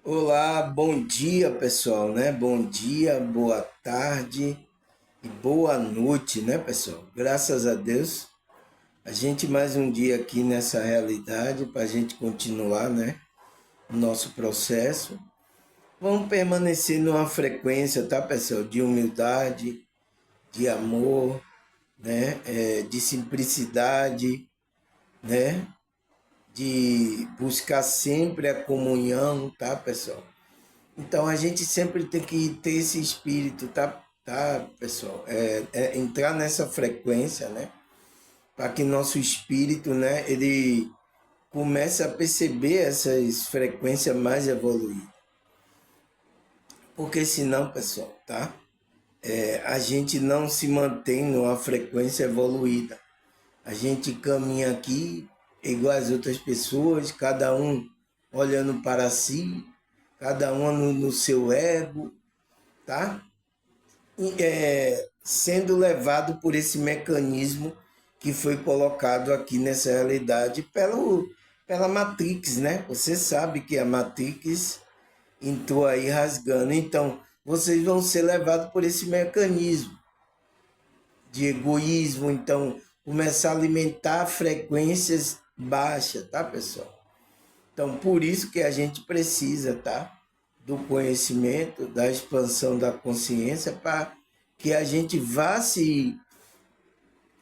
Olá, bom dia pessoal, né? Bom dia, boa tarde e boa noite, né pessoal? Graças a Deus, a gente mais um dia aqui nessa realidade para a gente continuar, né? O nosso processo. Vamos permanecer numa frequência, tá pessoal? De humildade, de amor, né? De simplicidade, né? De buscar sempre a comunhão, tá pessoal? Então a gente sempre tem que ter esse espírito, tá, pessoal? Entrar nessa frequência, né? Para que nosso espírito, né, ele comece a perceber essas frequências mais evoluídas. Porque senão, pessoal, tá? A gente não se mantém numa frequência evoluída. A gente caminha aqui igual as outras pessoas, cada um olhando para si, cada um no seu ego, tá? Sendo levado por esse mecanismo que foi colocado aqui nessa realidade pela Matrix, né? Você sabe que a Matrix entrou aí rasgando. Então, vocês vão ser levados por esse mecanismo de egoísmo. Então, começar a alimentar frequências baixas, tá, pessoal? Então, por isso que a gente precisa, tá? Do conhecimento, da expansão da consciência, para que a gente vá se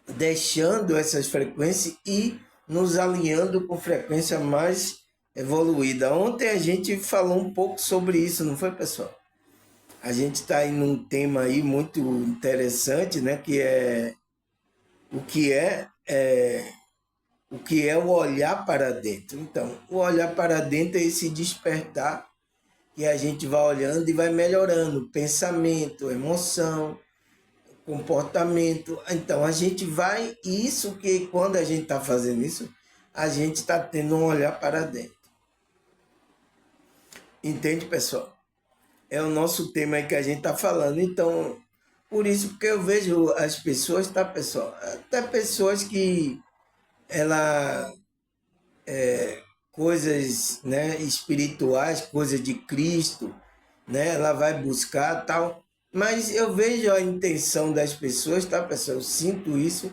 deixando essas frequências e nos alinhando com frequência mais evoluída. Ontem a gente falou um pouco sobre isso, não foi, pessoal? A gente está aí num tema aí muito interessante, né? Que é o que é o olhar para dentro. Então, o olhar para dentro é esse despertar que a gente vai olhando e vai melhorando pensamento, emoção, comportamento. Então a gente vai, isso que quando a gente está fazendo isso, a gente está tendo um olhar para dentro. Entende, pessoal? É o nosso tema aí que a gente está falando. Então, por isso porque eu vejo as pessoas, tá, pessoal? Até pessoas que ela coisas, né, espirituais, coisas de Cristo, né, ela vai buscar tal. Mas eu vejo a intenção das pessoas, tá, pessoal? Eu sinto isso,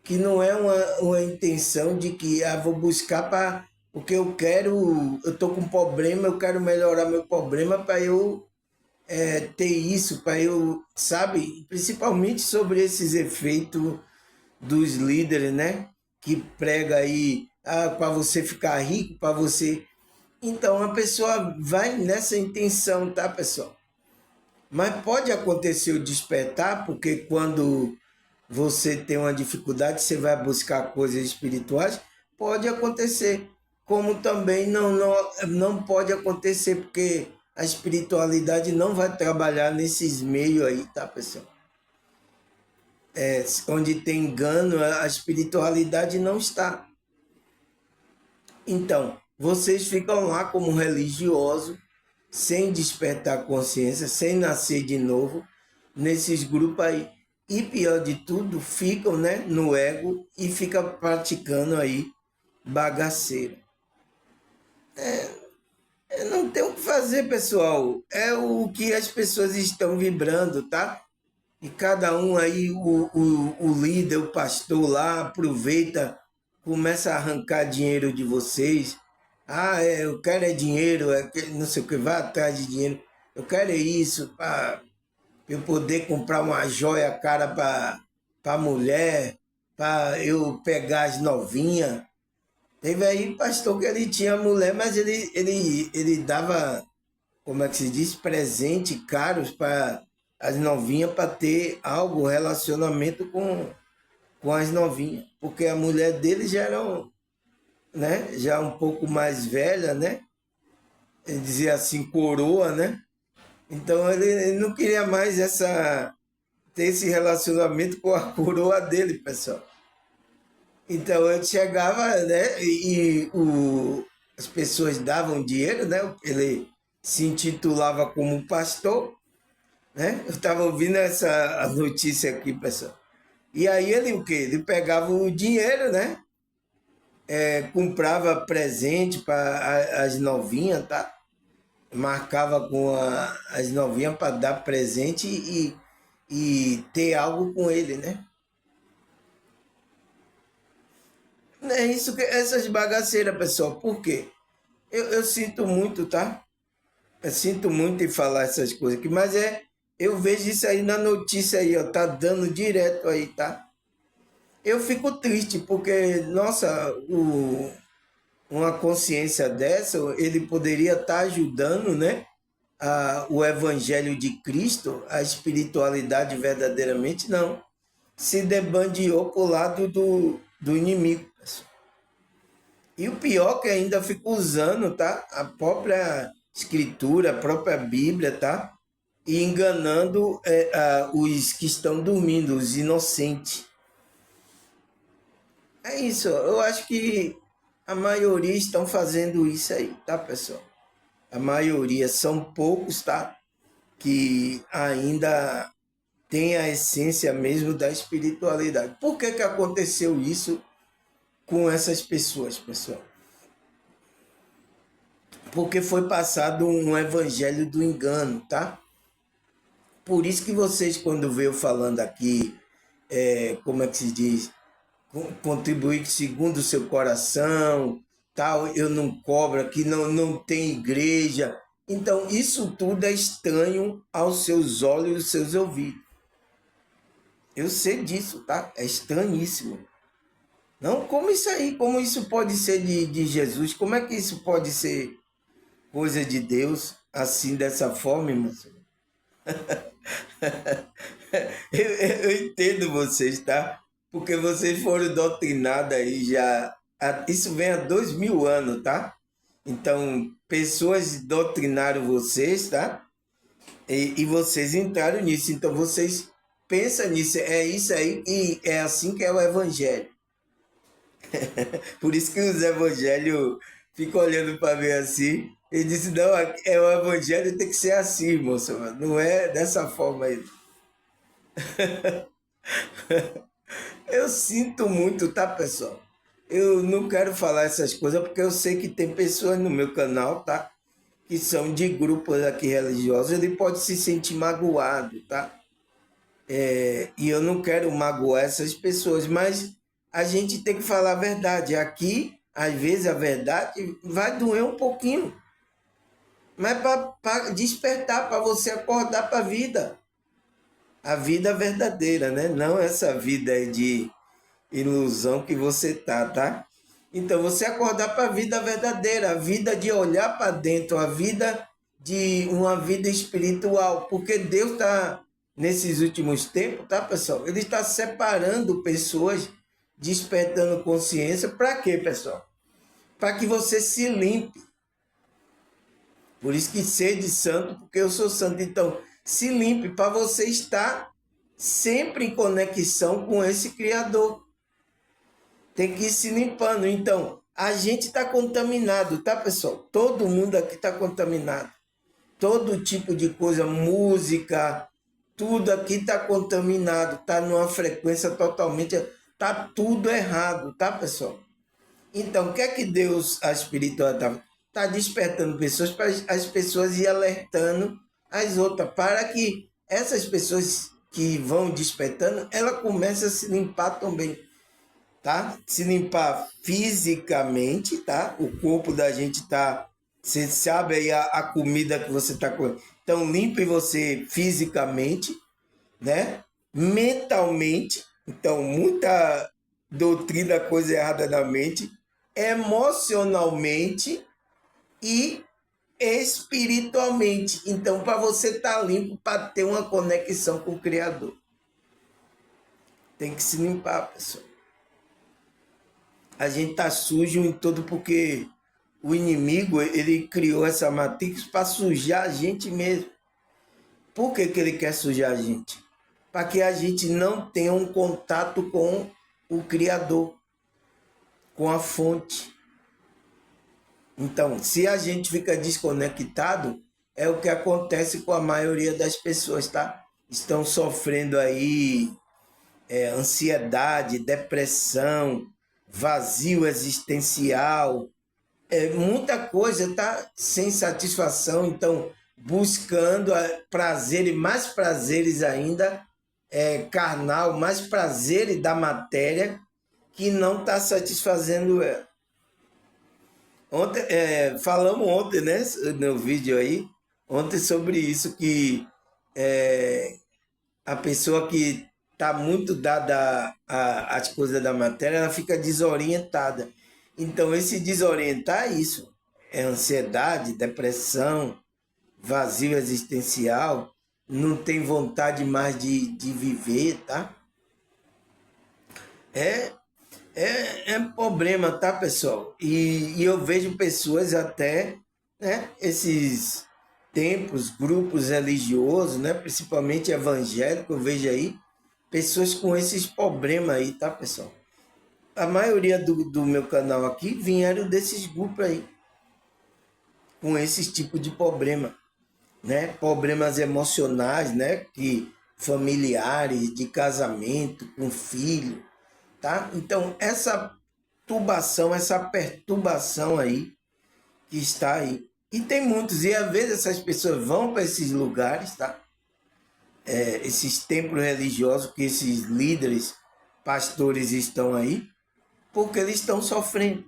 que não é uma intenção de que vou buscar para porque eu quero, eu tô com um problema, eu quero melhorar meu problema para eu ter isso, para eu, sabe, principalmente sobre esses efeitos dos líderes, né? Que prega aí para você ficar rico, para você. Então a pessoa vai nessa intenção, tá, pessoal? Mas pode acontecer o despertar, porque quando você tem uma dificuldade, você vai buscar coisas espirituais, pode acontecer. Como também não pode acontecer, porque a espiritualidade não vai trabalhar nesses meios aí, tá, pessoal? Onde tem engano, a espiritualidade não está. Então, vocês ficam lá como religiosos, sem despertar consciência, sem nascer de novo, nesses grupos aí. E pior de tudo, ficam, né, no ego e fica praticando aí bagaceira. Não tem o que fazer, pessoal. É o que as pessoas estão vibrando, tá? E cada um aí, o líder, o pastor lá, aproveita, começa a arrancar dinheiro de vocês. Eu quero dinheiro, não sei o que, vai atrás de dinheiro. Eu quero isso para eu poder comprar uma joia cara para a mulher, para eu pegar as novinhas. Teve aí pastor que ele tinha mulher, mas ele dava, como é que se diz, presente caros para as novinhas para ter algo, relacionamento com as novinhas. Porque a mulher dele já era, né, já um pouco mais velha, né? Ele dizia assim, coroa, né? Então ele não queria mais ter esse relacionamento com a coroa dele, pessoal. Então eu chegava, né, as pessoas davam dinheiro, né? Ele se intitulava como pastor, né? Eu estava ouvindo essa a notícia aqui, pessoal. E aí ele o quê? Ele pegava o dinheiro, né? Comprava presente para as novinhas, tá? marcava com as novinhas para dar presente e ter algo com ele, né? É isso que essas bagaceiras, pessoal. Por quê? Eu sinto muito, tá? Eu sinto muito em falar essas coisas aqui, mas eu vejo isso aí na notícia aí, ó, tá dando direto aí, tá? Eu fico triste porque, nossa, uma consciência dessa, ele poderia estar ajudando, né? O evangelho de Cristo, a espiritualidade verdadeiramente, não. Se debandeou pro lado do inimigo. E o pior é que ainda fica usando, tá? A própria escritura, a própria Bíblia, tá? E enganando os que estão dormindo, os inocentes. É isso, eu acho que a maioria estão fazendo isso aí, tá, pessoal? A maioria são poucos, tá? Que ainda tem a essência mesmo da espiritualidade. Por que que aconteceu isso com essas pessoas, pessoal? Porque foi passado um evangelho do engano, tá? Por isso que vocês, quando veio falando aqui, como é que se diz? Contribuir segundo o seu coração, tal, eu não cobro aqui, não tem igreja. Então, isso tudo é estranho aos seus olhos e aos seus ouvidos. Eu sei disso, tá? É estranhíssimo. Não, como isso aí? Como isso pode ser de Jesus? Como é que isso pode ser coisa de Deus assim, dessa forma, irmão? Eu entendo vocês, tá? Porque vocês foram doutrinados aí já. Isso vem há 2000 anos, tá? Então, pessoas doutrinaram vocês, tá? E vocês entraram nisso. Então, vocês pensam nisso. É isso aí e é assim que é o evangelho. Por isso que os evangelhos ficam olhando para mim assim. Ele disse, não, é o evangelho tem que ser assim, moço. Não é dessa forma aí. Eu sinto muito, tá, pessoal? Eu não quero falar essas coisas porque eu sei que tem pessoas no meu canal, tá? Que são de grupos aqui religiosos, ele pode se sentir magoado, tá? E eu não quero magoar essas pessoas, mas a gente tem que falar a verdade. Aqui, às vezes, a verdade vai doer um pouquinho, mas para despertar, para você acordar para a vida verdadeira, né? Não essa vida aí de ilusão que você tá? Então, você acordar para a vida verdadeira, a vida de olhar para dentro, a vida de uma vida espiritual, porque Deus está, nesses últimos tempos, tá, pessoal? Ele está separando pessoas, despertando consciência, para quê, pessoal? Para que você se limpe. Por isso que sede santo, porque eu sou santo. Então, se limpe para você estar sempre em conexão com esse Criador. Tem que ir se limpando. Então, a gente está contaminado, tá, pessoal? Todo mundo aqui está contaminado. Todo tipo de coisa, música, tudo aqui está contaminado, está numa frequência totalmente. Está tudo errado, tá, pessoal? Então, o que é que Deus, a espiritualidade, está despertando pessoas para as pessoas ir alertando as outras, para que essas pessoas que vão despertando, ela comece a se limpar também, tá? Se limpar fisicamente, tá? O corpo da gente tá. Você sabe aí a comida que você tá comendo. Então, limpe você fisicamente, né? Mentalmente. Então, muita doutrina, coisa errada na mente. Emocionalmente e espiritualmente. Então, para você estar limpo, para ter uma conexão com o Criador, tem que se limpar, pessoal. A gente tá sujo em todo porque o inimigo, ele criou essa matrix para sujar a gente mesmo. Por que que ele quer sujar a gente? Para que a gente não tenha um contato com o Criador, com a fonte. Então, se a gente fica desconectado, é o que acontece com a maioria das pessoas, tá? Estão sofrendo aí ansiedade, depressão, vazio existencial, muita coisa está sem satisfação, então buscando prazer e mais prazeres ainda, carnal, mais prazeres da matéria que não está satisfazendo ela. Ontem, falamos ontem, né, no vídeo aí, ontem sobre isso, que a pessoa que está muito dada às coisas da matéria, ela fica desorientada. Então, esse desorientar é isso. É ansiedade, depressão, vazio existencial, não tem vontade mais de viver, tá? É, é problema, tá, pessoal? E eu vejo pessoas até, né, esses templos, grupos religiosos, né, principalmente evangélicos, eu vejo aí, pessoas com esses problemas aí, tá, pessoal? A maioria do meu canal aqui vieram desses grupos aí, com esses tipos de problema, né? Problemas emocionais, né? Que familiares, de casamento, com filho, tá? Então, essa turbação, essa perturbação aí, que está aí. E tem muitos, e às vezes essas pessoas vão para esses lugares, tá? Esses templos religiosos que esses líderes, pastores estão aí, porque eles estão sofrendo.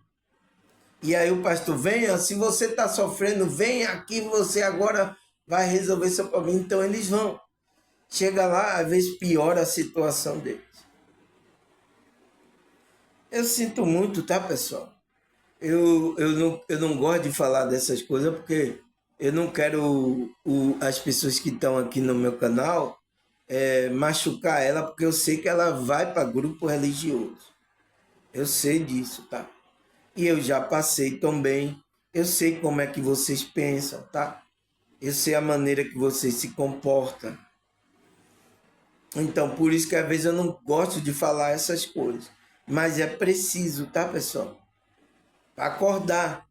E aí o pastor, venha, se você está sofrendo, vem aqui, você agora vai resolver seu problema. Então eles vão. Chega lá, às vezes piora a situação deles. Eu sinto muito, tá, pessoal? Eu não gosto de falar dessas coisas porque eu não quero as pessoas que estão aqui no meu canal machucar ela, porque eu sei que ela vai para grupo religioso. Eu sei disso, tá? E eu já passei também. Eu sei como é que vocês pensam, tá? Eu sei a maneira que vocês se comportam. Então, por isso que às vezes eu não gosto de falar essas coisas. Mas é preciso, tá, pessoal? Para acordar.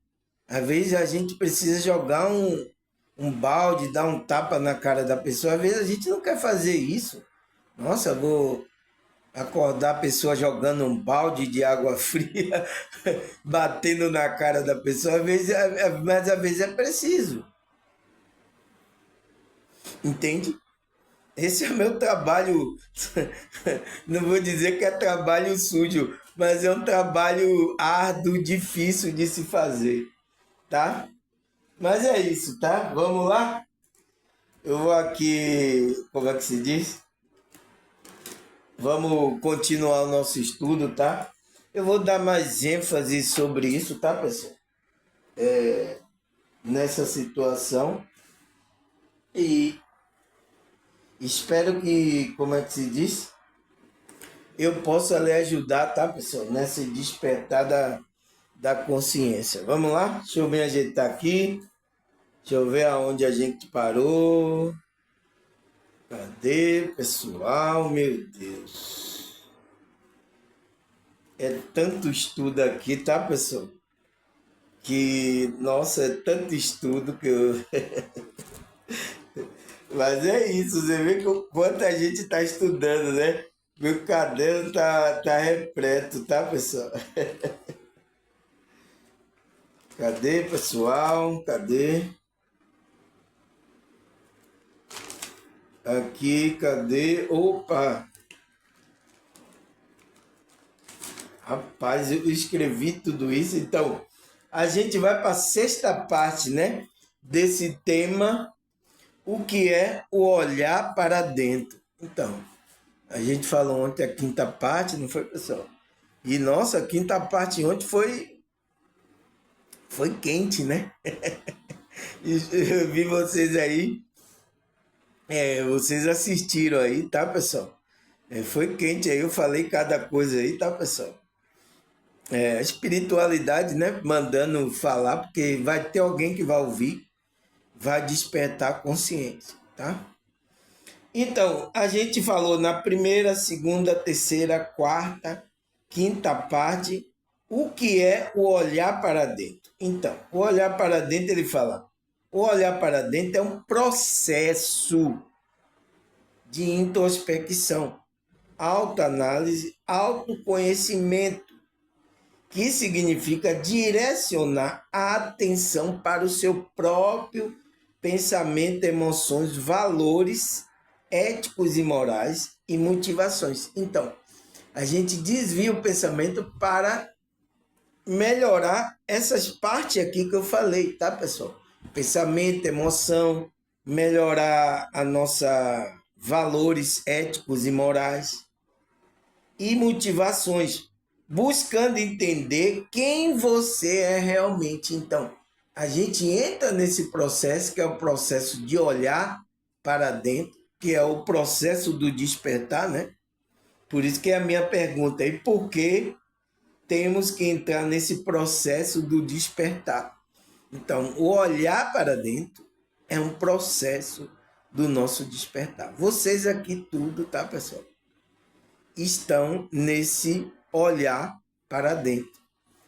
Às vezes a gente precisa jogar um balde, dar um tapa na cara da pessoa. Às vezes a gente não quer fazer isso. Nossa, eu vou acordar a pessoa jogando um balde de água fria, batendo na cara da pessoa, às vezes, mas às vezes é preciso. Entende? Esse é o meu trabalho. Não vou dizer que é trabalho sujo, mas é um trabalho árduo, difícil de se fazer, tá? Mas é isso, tá? Vamos lá? Eu vou aqui, como é que se diz? Vamos continuar o nosso estudo, tá? Eu vou dar mais ênfase sobre isso, tá, pessoal? Nessa situação. E espero que, como é que se diz? Eu possa lhe ajudar, tá, pessoal? Nesse despertar da consciência. Vamos lá? Deixa eu me ajeitar aqui. Deixa eu ver aonde a gente parou. Cadê, pessoal? Meu Deus. É tanto estudo aqui, tá, pessoal? Que, nossa, é tanto estudo que eu. Mas é isso, você vê quanta gente está estudando, né? Meu caderno tá repleto, tá, pessoal? Cadê, pessoal? Cadê? Aqui, cadê? Opa! Rapaz, eu escrevi tudo isso, então a gente vai para a sexta parte, né? Desse tema, o que é o olhar para dentro. Então, a gente falou ontem a quinta parte, não foi, pessoal? E nossa, a quinta parte ontem foi quente, né? E eu vi vocês aí, vocês assistiram aí, tá, pessoal? Foi quente aí, eu falei cada coisa aí, tá, pessoal? A espiritualidade, né? Mandando falar, porque vai ter alguém que vai ouvir, vai despertar a consciência, tá? Então, a gente falou na primeira, segunda, terceira, quarta, quinta parte, o que é o olhar para dentro. Então, o olhar para dentro, ele fala, o olhar para dentro é um processo de introspecção, autoanálise, autoconhecimento que significa direcionar a atenção para o seu próprio pensamento, emoções, valores éticos e morais e motivações. Então, a gente desvia o pensamento para melhorar essas partes aqui que eu falei, tá, pessoal? Pensamento, emoção, melhorar a nossa valores éticos e morais e motivações, buscando entender quem você é realmente. Então, a gente entra nesse processo, que é o processo de olhar para dentro, que é o processo do despertar, né? Por isso que é a minha pergunta, e por que temos que entrar nesse processo do despertar? Então, o olhar para dentro é um processo do nosso despertar. Vocês aqui tudo, tá, pessoal? Estão nesse olhar para dentro.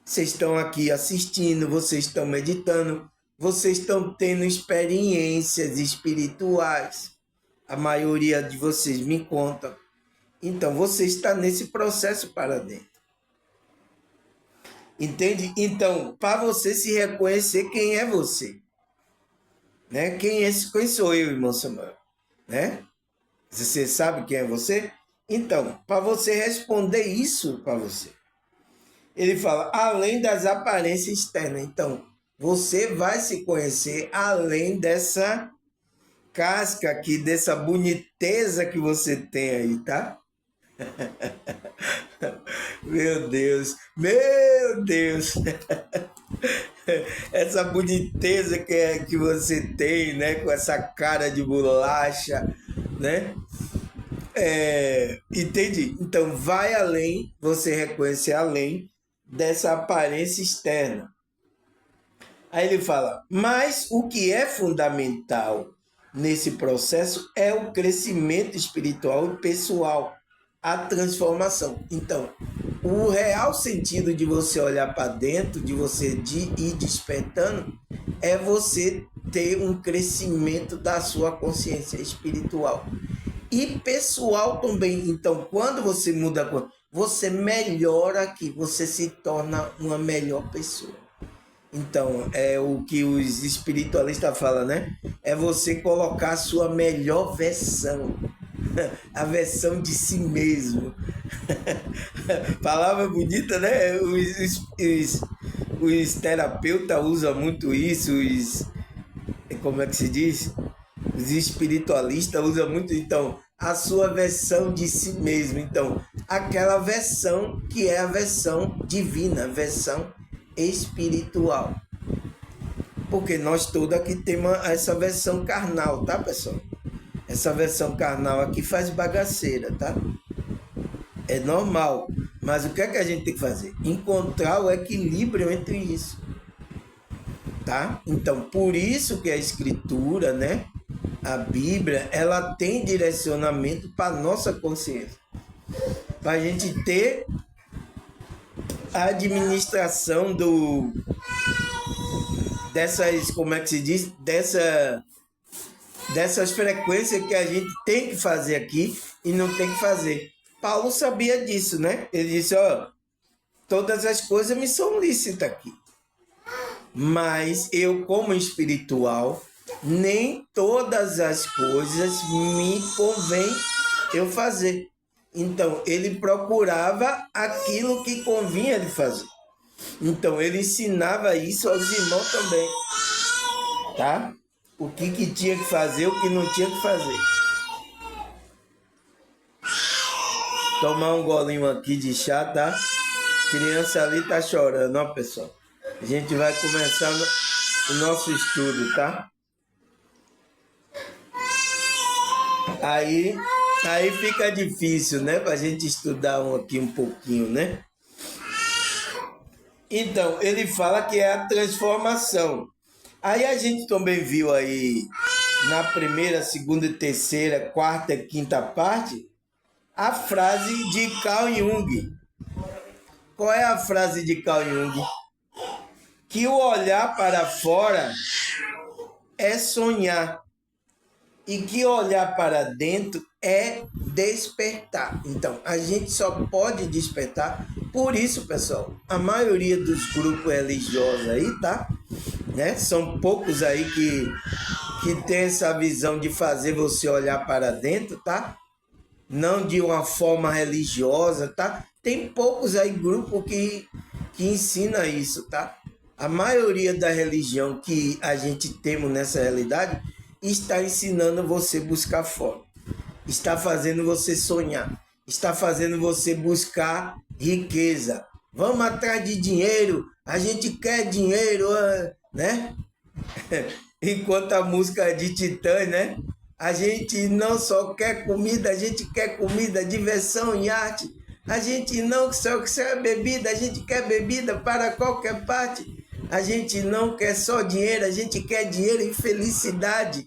Vocês estão aqui assistindo, vocês estão meditando, vocês estão tendo experiências espirituais. A maioria de vocês me contam. Então, você está nesse processo para dentro. Entende? Então, para você se reconhecer quem é você. Né? Quem sou eu, irmão Samuel? Né? Você sabe quem é você? Então, para você responder isso para você, ele fala, além das aparências externas. Então, você vai se conhecer além dessa casca aqui, dessa boniteza que você tem aí, tá? Meu Deus, meu Deus. Essa boniteza que você tem, né? Com essa cara de bolacha, né? Entende? Então, vai além, você reconhecer além dessa aparência externa. Aí ele fala, mas o que é fundamental nesse processo é o crescimento espiritual e pessoal, a transformação. Então, o real sentido de você olhar para dentro, de você ir despertando, é você ter um crescimento da sua consciência espiritual e pessoal também. Então, quando você muda, você melhora aqui, você se torna uma melhor pessoa. Então, é o que os espiritualistas falam, né? É você colocar a sua melhor versão, a versão de si mesmo. Palavra bonita, né? Os terapeutas usam muito isso, como é que se diz? Os espiritualistas usam muito, então, a sua versão de si mesmo. Então, aquela versão que é a versão divina, a versão espiritual. Porque nós todos aqui temos essa versão carnal, tá, pessoal? Essa versão carnal aqui faz bagaceira, tá? É normal. Mas o que é que a gente tem que fazer? Encontrar o equilíbrio entre isso. Tá? Então, por isso que a escritura, né? A Bíblia, ela tem direcionamento para nossa consciência. Para a gente ter a administração dessas, como é que se diz? Dessas frequências que a gente tem que fazer aqui e não tem que fazer. Paulo sabia disso, né? Ele disse, ó, todas as coisas me são lícitas aqui. Mas eu, como espiritual, nem todas as coisas me convém eu fazer. Então, ele procurava aquilo que convinha ele fazer. Então, ele ensinava isso aos irmãos também. Tá? O que tinha que fazer, o que não tinha que fazer. Tomar um golinho aqui de chá, tá? Criança ali tá chorando, ó, pessoal. A gente vai começar o nosso estudo, tá? Aí fica difícil, né? Pra gente estudar aqui um pouquinho, né? Então, ele fala que é a transformação. Aí a gente também viu aí na primeira, segunda, terceira, quarta e quinta parte a frase de Carl Jung. Qual é a frase de Carl Jung? Que o olhar para fora é sonhar e que olhar para dentro é despertar. Então, a gente só pode despertar. Por isso, pessoal, a maioria dos grupos religiosos aí, tá? Né? São poucos aí que tem essa visão de fazer você olhar para dentro, tá? Não de uma forma religiosa, tá? Tem poucos aí grupos que ensina isso, tá? A maioria da religião que a gente temos nessa realidade está ensinando você a buscar fora. Está fazendo você sonhar. Está fazendo você buscar riqueza. Vamos atrás de dinheiro. A gente quer dinheiro, né? Enquanto a música é de Titãs, né? A gente não só quer comida, a gente quer comida, diversão e arte. A gente não só quer bebida, a gente quer bebida para qualquer parte. A gente não quer só dinheiro, a gente quer dinheiro e felicidade.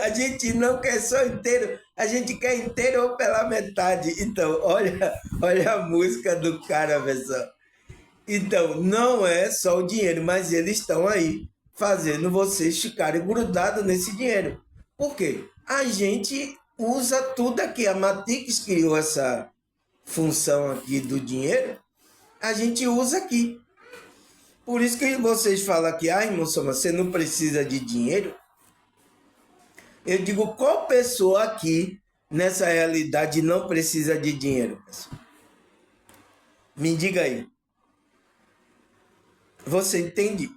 A gente não quer só inteiro, a gente quer inteiro ou pela metade. Então, olha a música do cara, pessoal. Então, não é só o dinheiro, mas eles estão aí fazendo vocês ficarem grudados nesse dinheiro. Por quê? A gente usa tudo aqui. A Matrix criou essa função aqui do dinheiro, a gente usa aqui. Por isso que vocês falam que, irmão Soma, você não precisa de dinheiro. Eu digo, qual pessoa aqui nessa realidade não precisa de dinheiro? Me diga aí. Você entende?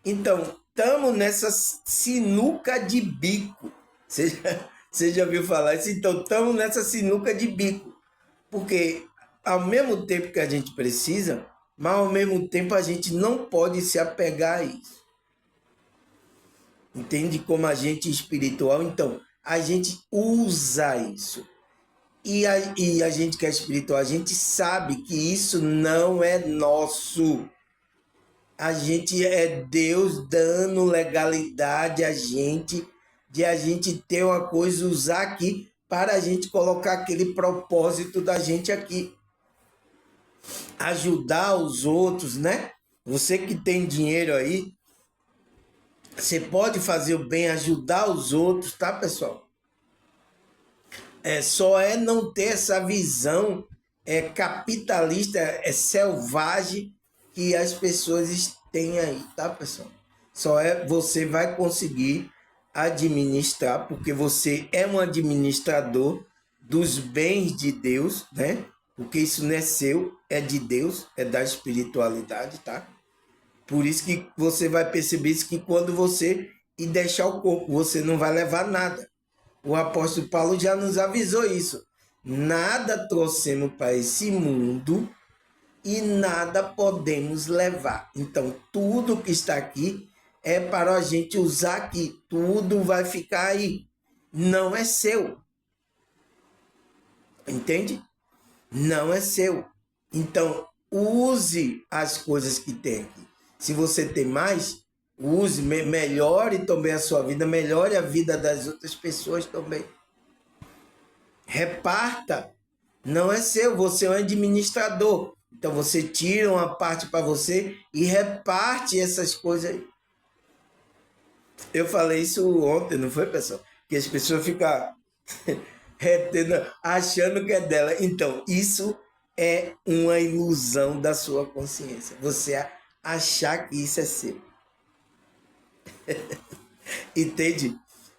Então, estamos nessa sinuca de bico. Você já ouviu falar isso? Então, estamos nessa sinuca de bico. Porque ao mesmo tempo que a gente precisa, mas ao mesmo tempo a gente não pode se apegar a isso. Entende? Como agente espiritual, então, a gente usa isso. E a gente que é espiritual, a gente sabe que isso não é nosso. A gente é Deus dando legalidade a gente, de a gente ter uma coisa, usar aqui, para a gente colocar aquele propósito da gente aqui. Ajudar os outros, né? Você que tem dinheiro aí, você pode fazer o bem, ajudar os outros, tá, pessoal? Só não ter essa visão capitalista, selvagem que as pessoas têm aí, tá, pessoal? Você vai conseguir administrar, porque você é um administrador dos bens de Deus, né? Porque isso não é seu, é de Deus, é da espiritualidade, tá? Por isso que você vai perceber isso, que quando você ir deixar o corpo, você não vai levar nada. O apóstolo Paulo já nos avisou isso. Nada trouxemos para esse mundo e nada podemos levar. Então, tudo que está aqui é para a gente usar aqui. Tudo vai ficar aí. Não é seu. Entende? Não é seu. Então, use as coisas que tem aqui. Se você tem mais, use, melhore também a sua vida, melhore a vida das outras pessoas também. Reparta. Não é seu, você é um administrador. Então você tira uma parte para você e reparte essas coisas aí. Eu falei isso ontem, não foi, pessoal? Que as pessoas ficam achando que é dela. Então, isso é uma ilusão da sua consciência. Você achar que isso é seu. Entende?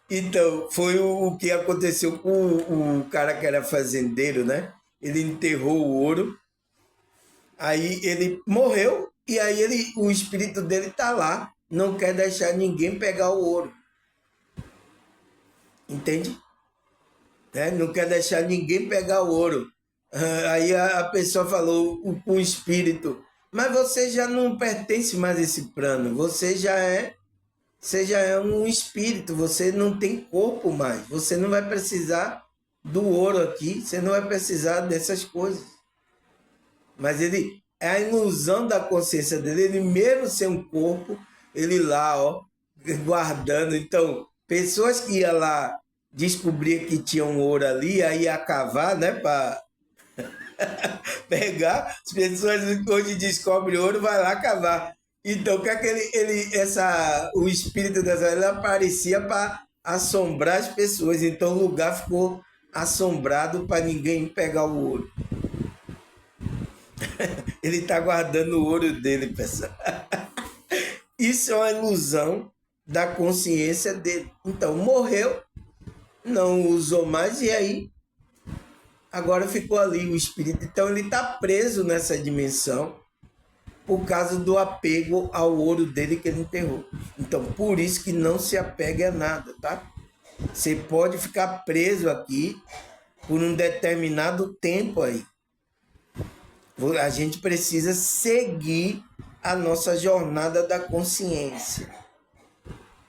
Então, foi o que aconteceu com o cara que era fazendeiro, né? Ele enterrou o ouro, aí ele morreu, e aí o espírito dele tá lá, não quer deixar ninguém pegar o ouro. Entende? Não quer deixar ninguém pegar o ouro. Aí a pessoa falou com o espírito, mas você já não pertence mais a esse plano, você já é um espírito, você não tem corpo mais, você não vai precisar do ouro aqui, você não vai precisar dessas coisas. Mas é a ilusão da consciência dele, ele mesmo sem um corpo, ele lá, guardando. Então, pessoas que iam lá descobrir que tinha um ouro ali, aí ia cavar, né, para pegar. As pessoas hoje descobrem ouro, vai lá cavar. Então, o que é que o espírito dessa ele aparecia para assombrar as pessoas. Então, o lugar ficou assombrado para ninguém pegar o ouro. Ele está guardando o ouro dele, pessoal. Isso é uma ilusão da consciência dele. Então, morreu, não usou mais, e aí agora ficou ali o espírito. Então, ele está preso nessa dimensão por causa do apego ao ouro dele que ele enterrou. Então, por isso que não se apegue a nada, tá? Você pode ficar preso aqui por um determinado tempo aí. A gente precisa seguir a nossa jornada da consciência,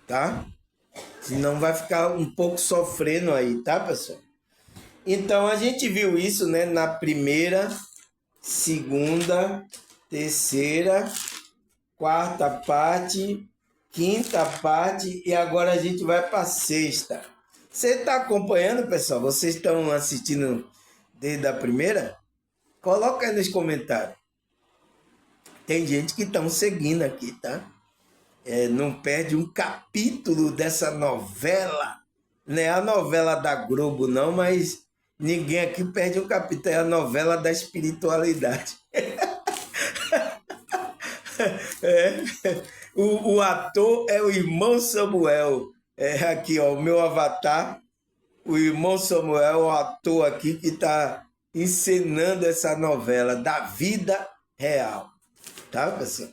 tá? Senão vai ficar um pouco sofrendo aí, tá, pessoal? Então, a gente viu isso, né, na primeira, segunda, terceira, quarta parte, quinta parte, e agora a gente vai para a sexta. Você está acompanhando, pessoal? Vocês estão assistindo desde a primeira? Coloca aí nos comentários. Tem gente que estão seguindo aqui, tá? Não perde um capítulo dessa novela. Não é a novela da Globo, não, mas ninguém aqui perde um capítulo. É a novela da espiritualidade. O ator é o irmão Samuel. Aqui, ó, o meu avatar. O irmão Samuel é o ator aqui que está encenando essa novela da vida real. Tá, pessoal?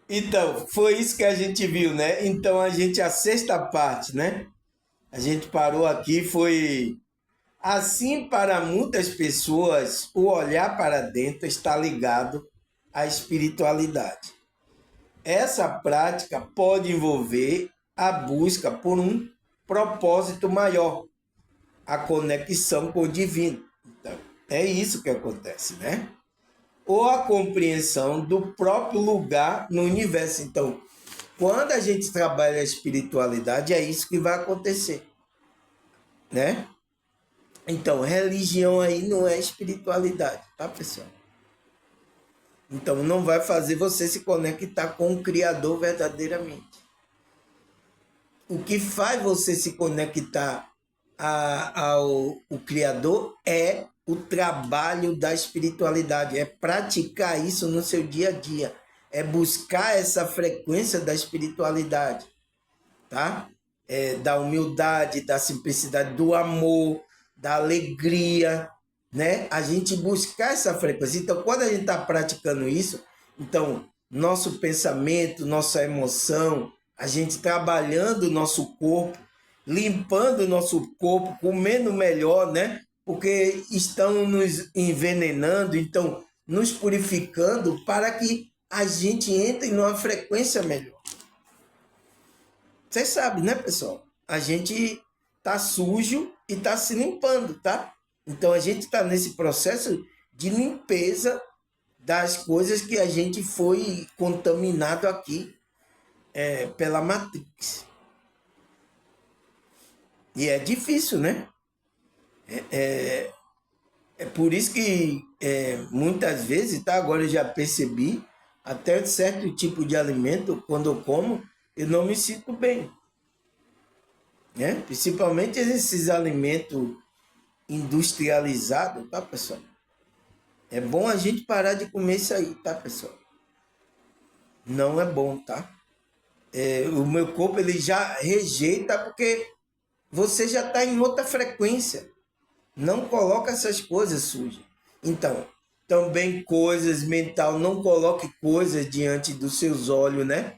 Então, foi isso que a gente viu, né? Então, a sexta parte, né? A gente parou aqui, foi... Assim, para muitas pessoas, o olhar para dentro está ligado à espiritualidade. Essa prática pode envolver a busca por um propósito maior, a conexão com o divino. Então, é isso que acontece, né? Ou a compreensão do próprio lugar no universo. Então, quando a gente trabalha a espiritualidade, é isso que vai acontecer, né? Então, religião aí não é espiritualidade, tá, pessoal? Então, não vai fazer você se conectar com o Criador verdadeiramente. O que faz você se conectar ao Criador é o trabalho da espiritualidade, é praticar isso no seu dia a dia, é buscar essa frequência da espiritualidade, tá? Da humildade, da simplicidade, do amor, da alegria, né? A gente buscar essa frequência. Então, quando a gente está praticando isso, então, nosso pensamento, nossa emoção, a gente trabalhando o nosso corpo, limpando o nosso corpo, comendo melhor, né? Porque estão nos envenenando, então, nos purificando para que a gente entre numa frequência melhor. Vocês sabem, né, pessoal? A gente tá sujo e tá se limpando, tá? Então a gente está nesse processo de limpeza das coisas que a gente foi contaminado aqui pela Matrix. E é difícil, né? É por isso que muitas vezes, tá? Agora eu já percebi, até certo tipo de alimento, quando eu como, eu não me sinto bem. Né? Principalmente esses alimentos industrializados, tá, pessoal? É bom a gente parar de comer isso aí, tá, pessoal? Não é bom, tá? O meu corpo ele já rejeita porque você já está em outra frequência. Não coloca essas coisas sujas. Então, também coisas mental, não coloque coisas diante dos seus olhos, né?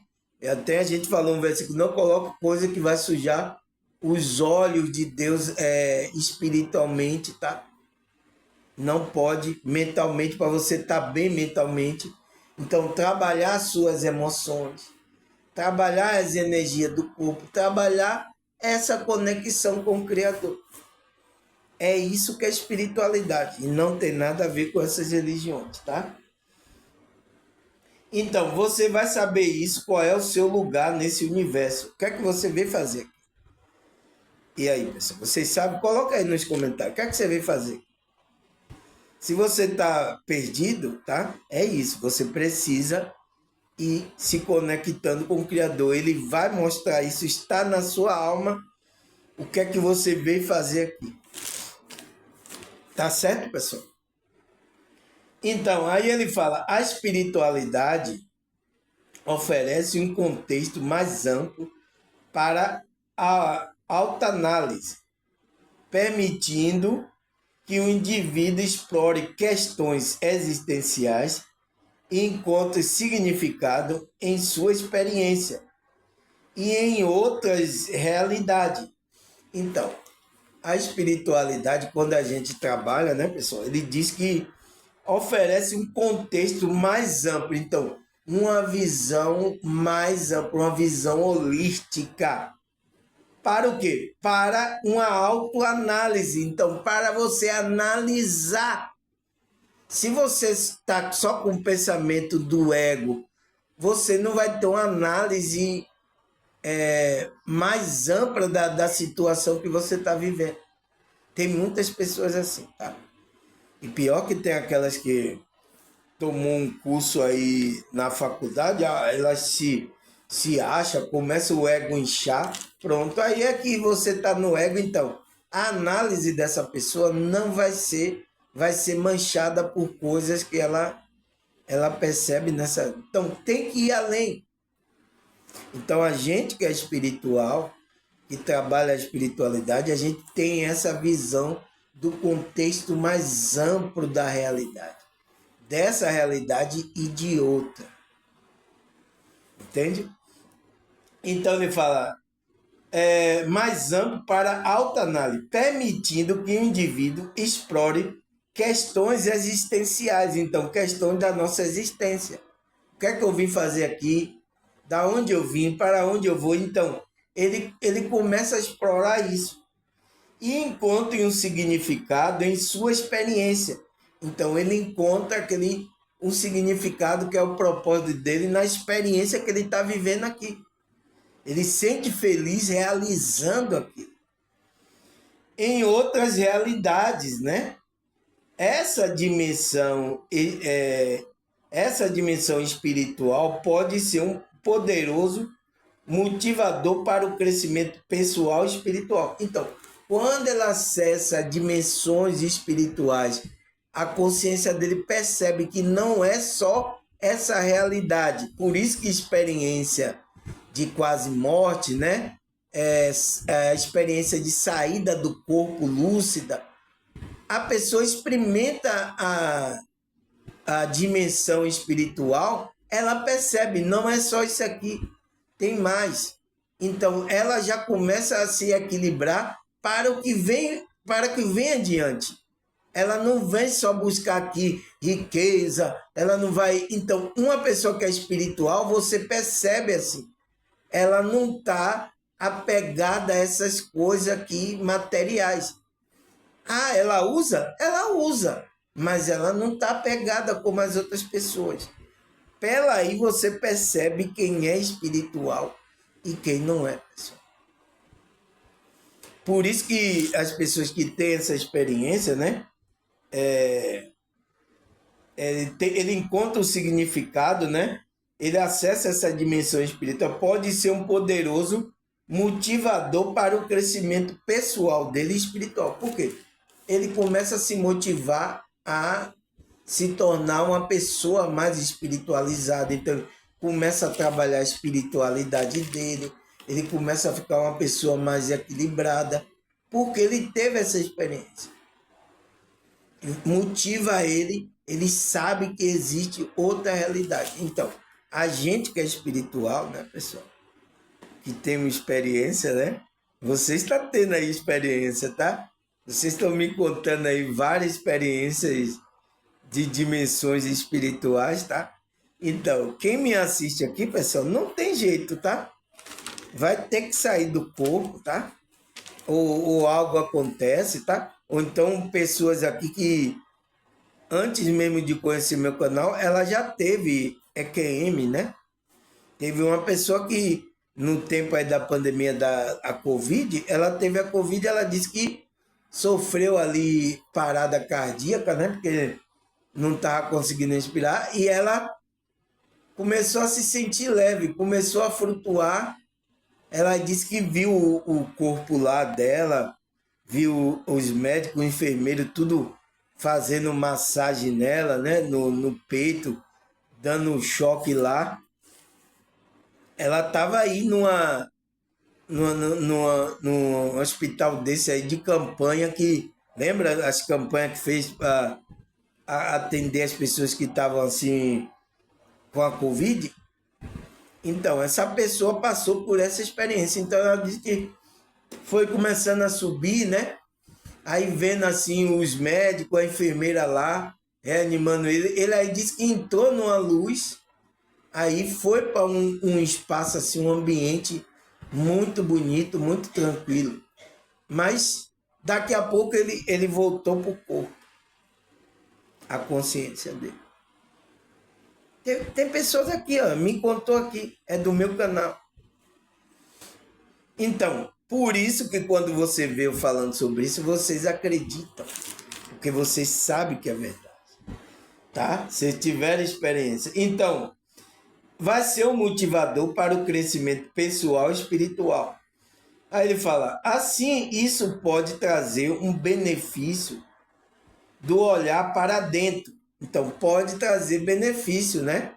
Até a gente falou um versículo, não coloque coisa que vai sujar os olhos de Deus espiritualmente, tá? Não pode mentalmente, para você estar bem mentalmente. Então, trabalhar as suas emoções, trabalhar as energias do corpo, trabalhar essa conexão com o Criador. É isso que é espiritualidade e não tem nada a ver com essas religiões, tá? Então, você vai saber isso, qual é o seu lugar nesse universo. O que é que você veio fazer? E aí, pessoal, vocês sabem? Coloca aí nos comentários. O que é que você veio fazer? Se você está perdido, tá? É isso. Você precisa ir se conectando com o Criador. Ele vai mostrar isso. Está na sua alma. O que é que você veio fazer aqui? Tá certo, pessoal? Então, aí ele fala, a espiritualidade oferece um contexto mais amplo para a autoanálise, permitindo que o indivíduo explore questões existenciais e encontre significado em sua experiência e em outras realidades. Então, a espiritualidade, quando a gente trabalha, né, pessoal, ele diz que oferece um contexto mais amplo. Então, uma visão mais ampla, uma visão holística. Para o quê? Para uma autoanálise. Então, para você analisar. Se você está só com o pensamento do ego, você não vai ter uma análise mais ampla da situação que você está vivendo. Tem muitas pessoas assim, tá? E pior que tem aquelas que tomou um curso aí na faculdade, elas se acham, começa o ego a inchar, pronto, aí é que você está no ego. Então, a análise dessa pessoa não vai ser manchada por coisas que ela percebe nessa... Então, tem que ir além. Então, a gente que é espiritual, que trabalha a espiritualidade, a gente tem essa visão do contexto mais amplo da realidade. Dessa realidade e de outra. Entende? Então ele fala mais amplo para autoanálise, permitindo que o indivíduo explore questões existenciais. Então, questões da nossa existência. O que é que eu vim fazer aqui? Da onde eu vim? Para onde eu vou? Então, ele começa a explorar isso. E encontra um significado em sua experiência. Então, ele encontra um significado que é o propósito dele na experiência que ele está vivendo aqui. Ele se sente feliz realizando aquilo. Em outras realidades, né? Essa dimensão espiritual pode ser um poderoso motivador para o crescimento pessoal e espiritual. Então, quando ela acessa dimensões espirituais, a consciência dele percebe que não é só essa realidade. Por isso que experiência de quase morte, né? A experiência de saída do corpo lúcida, a pessoa experimenta a dimensão espiritual, ela percebe, não é só isso aqui, tem mais. Então, ela já começa a se equilibrar para o que vem, para que vem adiante. Ela não vem só buscar aqui riqueza, ela não vai... Então, uma pessoa que é espiritual, você percebe assim, ela não está apegada a essas coisas aqui materiais. Ah, ela usa? Ela usa, mas ela não está apegada como as outras pessoas. Pela aí você percebe quem é espiritual e quem não é, pessoal. Por isso que as pessoas que têm essa experiência, né? Ele encontra o significado, né? Ele acessa essa dimensão espiritual, pode ser um poderoso motivador para o crescimento pessoal dele espiritual. Por quê? Ele começa a se motivar a se tornar uma pessoa mais espiritualizada. Então, começa a trabalhar a espiritualidade dele, ele começa a ficar uma pessoa mais equilibrada, porque ele teve essa experiência. Motiva ele sabe que existe outra realidade. Então, a gente que é espiritual, né, pessoal, que tem uma experiência, né? Você está tendo aí experiência, tá? Vocês estão me contando aí várias experiências de dimensões espirituais, tá? Então, quem me assiste aqui, pessoal, não tem jeito, tá? Vai ter que sair do corpo, tá? Ou algo acontece, tá? Ou então pessoas aqui que, antes mesmo de conhecer meu canal, ela já teve EQM, né? Teve uma pessoa que, no tempo aí da pandemia da Covid, ela teve a Covid, ela disse que sofreu ali parada cardíaca, né? Porque não estava conseguindo respirar, e ela começou a se sentir leve, começou a flutuar. Ela disse que viu o corpo lá dela, viu os médicos, o enfermeiro, tudo fazendo massagem nela, né, no peito, dando um choque lá. Ela estava aí num hospital desse aí de campanha que, lembra as campanhas que fez para atender as pessoas que estavam assim com a Covid? Então, essa pessoa passou por essa experiência. Então, ela disse que foi começando a subir, né? Aí vendo assim os médicos, a enfermeira lá, reanimando ele. Ele aí disse que entrou numa luz, aí foi para um espaço assim, um ambiente muito bonito, muito tranquilo. Mas daqui a pouco ele voltou para o corpo, a consciência dele. Tem pessoas aqui, ó, me contou aqui, é do meu canal. Então, por isso que quando você vê eu falando sobre isso, vocês acreditam, porque vocês sabem que é verdade, tá? Se tiverem experiência. Então, vai ser um motivador para o crescimento pessoal e espiritual. Aí ele fala, assim, isso pode trazer um benefício do olhar para dentro. Então, pode trazer benefício, né?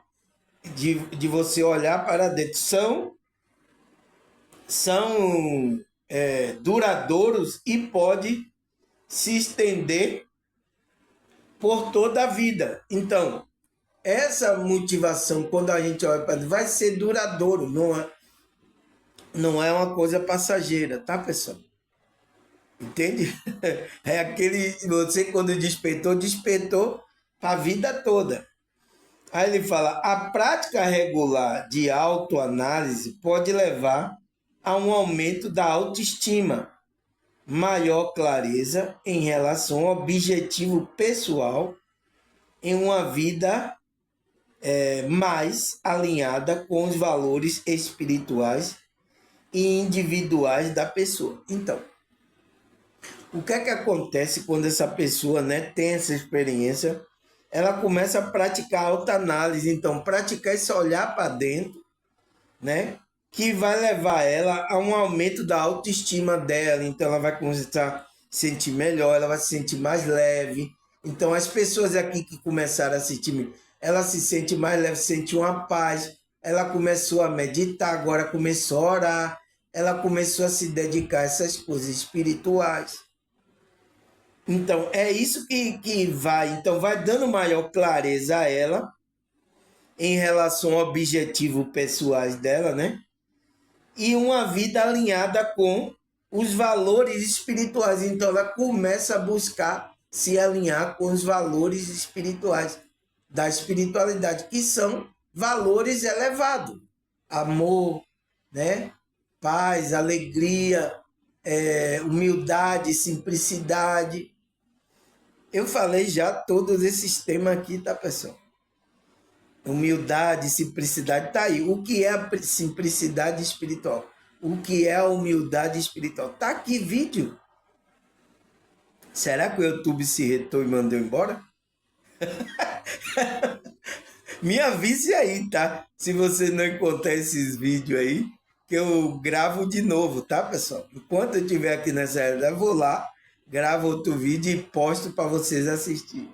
De você olhar para dentro. São duradouros e pode se estender por toda a vida. Então, essa motivação, quando a gente olha para dentro, vai ser duradouro, não é uma coisa passageira, tá, pessoal? Entende? É aquele, você quando despertou para a vida toda. Aí ele fala, a prática regular de autoanálise pode levar a um aumento da autoestima, maior clareza em relação ao objetivo pessoal em uma vida mais alinhada com os valores espirituais e individuais da pessoa. Então, o que é que acontece quando essa pessoa, né, tem essa experiência? Ela começa a praticar autoanálise. Então, praticar esse olhar para dentro, né, que vai levar ela a um aumento da autoestima dela. Então, ela vai começar a se sentir melhor, ela vai se sentir mais leve. Então, as pessoas aqui que começaram a sentir, ela se sente mais leve, sente uma paz. Ela começou a meditar, agora começou a orar. Ela começou a se dedicar a essas coisas espirituais. Então, é isso que vai. Então, vai dando maior clareza a ela em relação ao objetivo pessoais dela, né? E uma vida alinhada com os valores espirituais. Então, ela começa a buscar se alinhar com os valores espirituais da espiritualidade, que são valores elevados. Amor, né? Paz, alegria, humildade, simplicidade. Eu falei já todos esses temas aqui, tá, pessoal? Humildade, simplicidade, tá aí. O que é a simplicidade espiritual? O que é a humildade espiritual? Tá aqui vídeo. Será que o YouTube se retou e mandou embora? Me avise aí, tá? Se você não encontrar esses vídeos aí, que eu gravo de novo, tá, pessoal? Enquanto eu estiver aqui nessa realidade, eu vou lá, gravo outro vídeo e posto para vocês assistirem,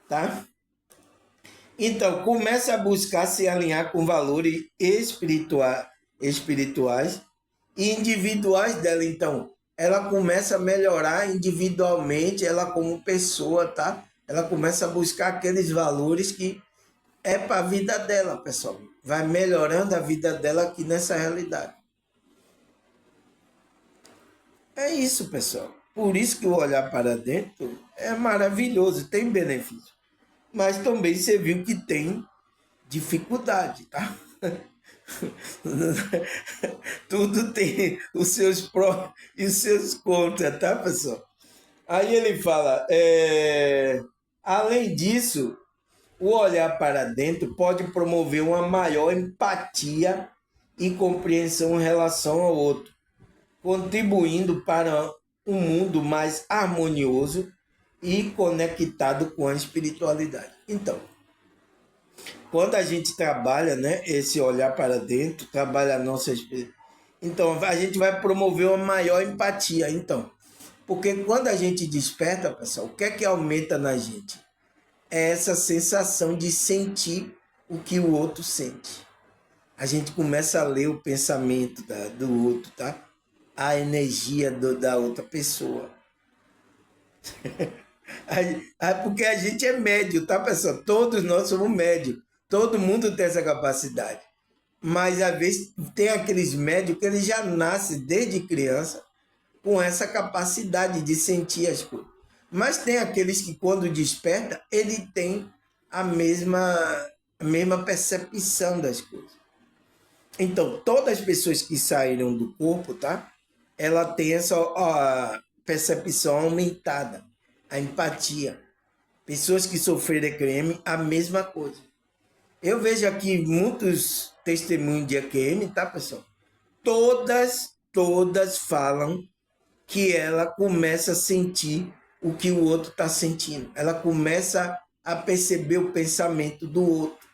tá? Então, comece a buscar se alinhar com valores espirituais e individuais dela. Então, ela começa a melhorar individualmente, ela como pessoa, tá? Ela começa a buscar aqueles valores que é para a vida dela, pessoal. Vai melhorando a vida dela aqui nessa realidade. É isso, pessoal. Por isso que o olhar para dentro é maravilhoso, tem benefício. Mas também você viu que tem dificuldade, tá? Tudo tem os seus prós e os seus contras, tá, pessoal? Aí ele fala, além disso, o olhar para dentro pode promover uma maior empatia e compreensão em relação ao outro, contribuindo para um mundo mais harmonioso e conectado com a espiritualidade. Então, quando a gente trabalha, né, esse olhar para dentro, trabalha a nossa espiritualidade, então a gente vai promover uma maior empatia. Então, Porque quando a gente desperta, pessoal, o que é que aumenta na gente? É essa sensação de sentir o que o outro sente. A gente começa a ler o pensamento do outro, tá? A energia da outra pessoa. Porque a gente é médio, tá, pessoal? Todos nós somos médios. Todo mundo tem essa capacidade. Mas, às vezes, tem aqueles médios que eles já nascem desde criança com essa capacidade de sentir as coisas. Mas tem aqueles que, quando desperta, ele tem a mesma percepção das coisas. Então, todas as pessoas que saíram do corpo, tá? Ela tem essa percepção aumentada, a empatia. Pessoas que sofreram EQM, a mesma coisa. Eu vejo aqui muitos testemunhos de EQM, tá, pessoal? Todas falam que ela começa a sentir o que o outro está sentindo. Ela começa a perceber o pensamento do outro.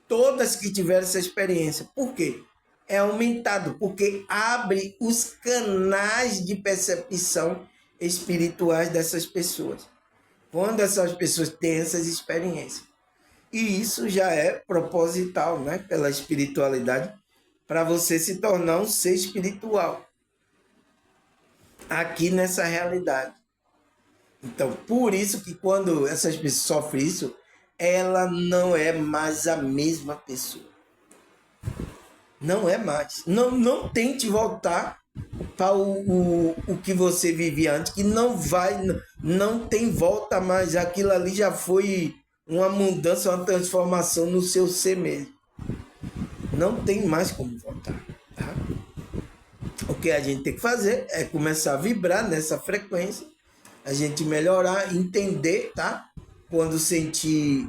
Todas que tiveram essa experiência. Por quê? É aumentado, porque abre os canais de percepção espirituais dessas pessoas. Quando essas pessoas têm essas experiências. E isso já é proposital, né? Pela espiritualidade, para você se tornar um ser espiritual. Aqui nessa realidade. Então, por isso que quando essas pessoas sofrem isso, ela não é mais a mesma pessoa. Não é mais. Não tente voltar para o que você vivia antes, que não tem volta mais. Aquilo ali já foi uma mudança, uma transformação no seu ser mesmo. Não tem mais como voltar. Tá? O que a gente tem que fazer é começar a vibrar nessa frequência, a gente melhorar, entender, tá? Quando sentir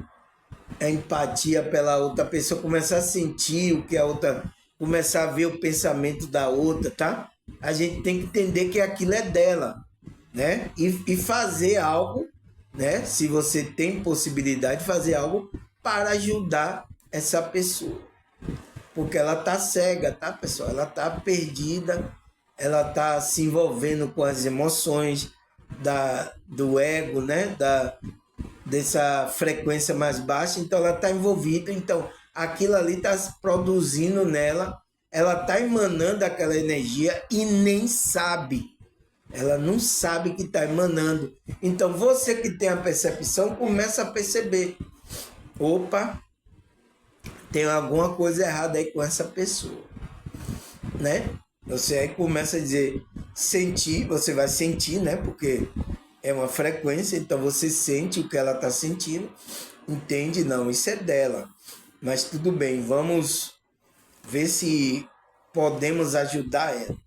a empatia pela outra pessoa, começar a sentir o que a outra, começar a ver o pensamento da outra, tá? A gente tem que entender que aquilo é dela, né? E fazer algo, né? Se você tem possibilidade de fazer algo para ajudar essa pessoa. Porque ela tá cega, tá, pessoal? Ela tá perdida, ela tá se envolvendo com as emoções do ego, né? Dessa frequência mais baixa, então ela tá envolvida, então aquilo ali tá produzindo nela, ela tá emanando aquela energia e nem sabe. Ela não sabe que tá emanando. Então você que tem a percepção, começa a perceber. Opa, tem alguma coisa errada aí com essa pessoa, né? Você aí começa a dizer, sentir, você vai sentir, né? Porque é uma frequência, então você sente o que ela está sentindo, entende? Não, isso é dela. Mas tudo bem, vamos ver se podemos ajudar ela.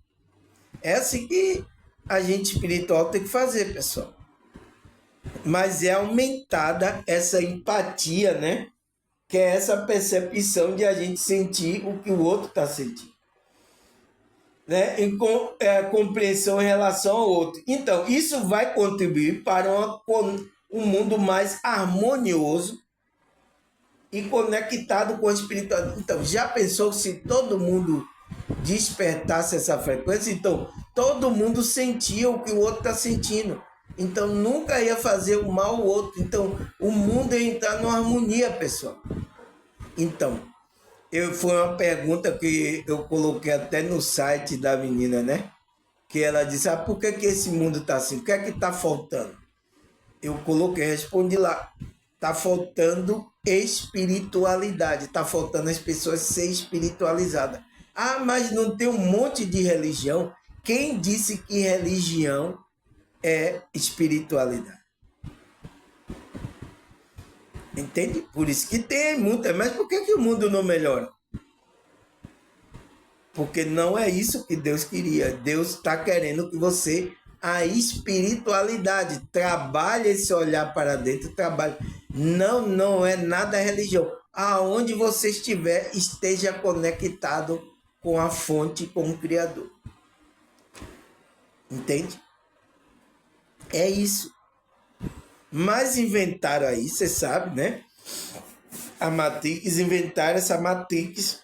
É assim que a gente espiritual tem que fazer, pessoal. Mas é aumentada essa empatia, né? Que é essa percepção de a gente sentir o que o outro está sentindo. Né? E compreensão em relação ao outro. Então, isso vai contribuir para um mundo mais harmonioso e conectado com a espiritualidade. Então, já pensou se todo mundo despertasse essa frequência? Então, todo mundo sentia o que o outro está sentindo. Então, nunca ia fazer o mal ao outro. Então, o mundo ia entrar numa harmonia, pessoal. Então, foi uma pergunta que eu coloquei até no site da menina, né? Que ela disse, por que esse mundo está assim? O que é que está faltando? Eu coloquei, respondi lá. Está faltando espiritualidade. Está faltando as pessoas ser espiritualizadas. Mas não tem um monte de religião. Quem disse que religião é espiritualidade? Entende? Por isso que tem muita. Mas por que o mundo não melhora? Porque não é isso que Deus queria. Deus está querendo que você, a espiritualidade, trabalhe esse olhar para dentro, trabalhe. Não é nada religião. Aonde você estiver, esteja conectado com a fonte, com o Criador. Entende? É isso. Mas inventaram aí, você sabe, né? A Matrix, inventaram essa Matrix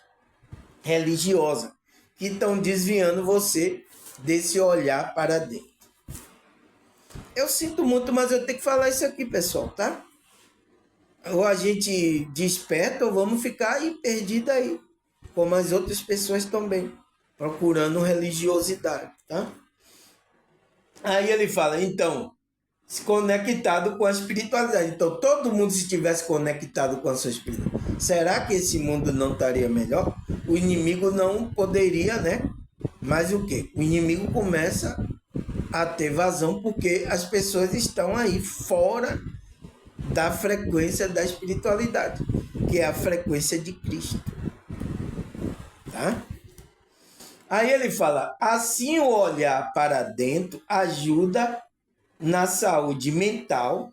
religiosa, que estão desviando você desse olhar para dentro. Eu sinto muito, mas eu tenho que falar isso aqui, pessoal, tá? Ou a gente desperta ou vamos ficar aí perdido aí, como as outras pessoas também, procurando religiosidade, tá? Aí ele fala, então, se conectado com a espiritualidade. Então, todo mundo se tivesse conectado com a sua espiritualidade, será que esse mundo não estaria melhor? O inimigo não poderia, né? Mas o quê? O inimigo começa a ter vazão porque as pessoas estão aí fora da frequência da espiritualidade, que é a frequência de Cristo, tá? Aí ele fala, assim o olhar para dentro ajuda na saúde mental,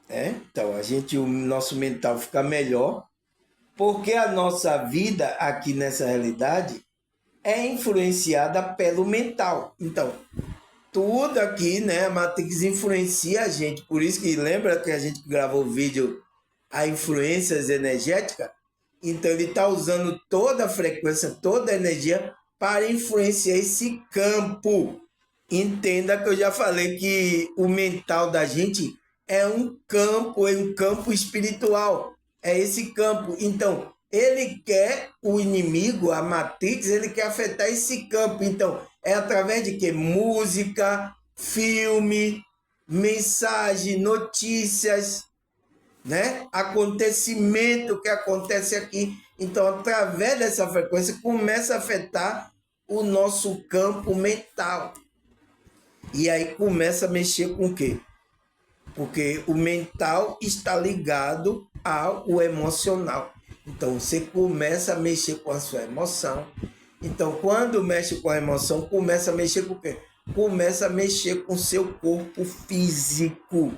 né? Então o nosso mental fica melhor, porque a nossa vida aqui nessa realidade é influenciada pelo mental. Então, tudo aqui, né, a Matrix influencia a gente. Por isso que lembra que a gente gravou o vídeo a influências energéticas? Então ele está usando toda a frequência, toda a energia para influenciar esse campo. Entenda que eu já falei que o mental da gente é um campo espiritual. É esse campo. Então, ele quer o inimigo, a Matrix, ele quer afetar esse campo. Então, é através de quê? Música, filme, mensagem, notícias, né? Acontecimento que acontece aqui. Então, através dessa frequência, começa a afetar o nosso campo mental. E aí começa a mexer com o quê? Porque o mental está ligado ao emocional. Então você começa a mexer com a sua emoção. Então quando mexe com a emoção, começa a mexer com o quê? Começa a mexer com o seu corpo físico.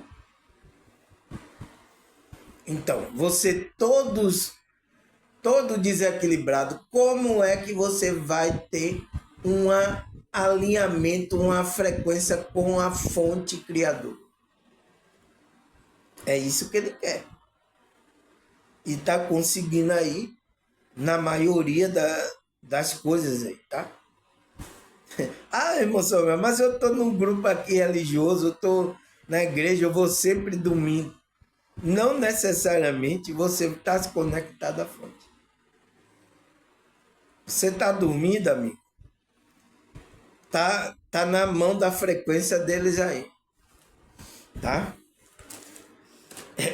Então, você todo desequilibrado, como é que você vai ter um alinhamento, uma frequência com a fonte criadora? É isso que ele quer. E está conseguindo aí na maioria das coisas aí, tá? Ah, emoção, mas eu tô num grupo aqui religioso, eu tô na igreja, eu vou sempre domingo. Não necessariamente você está se conectado à fonte. Você está dormindo, amigo? Tá na mão da frequência deles aí, tá?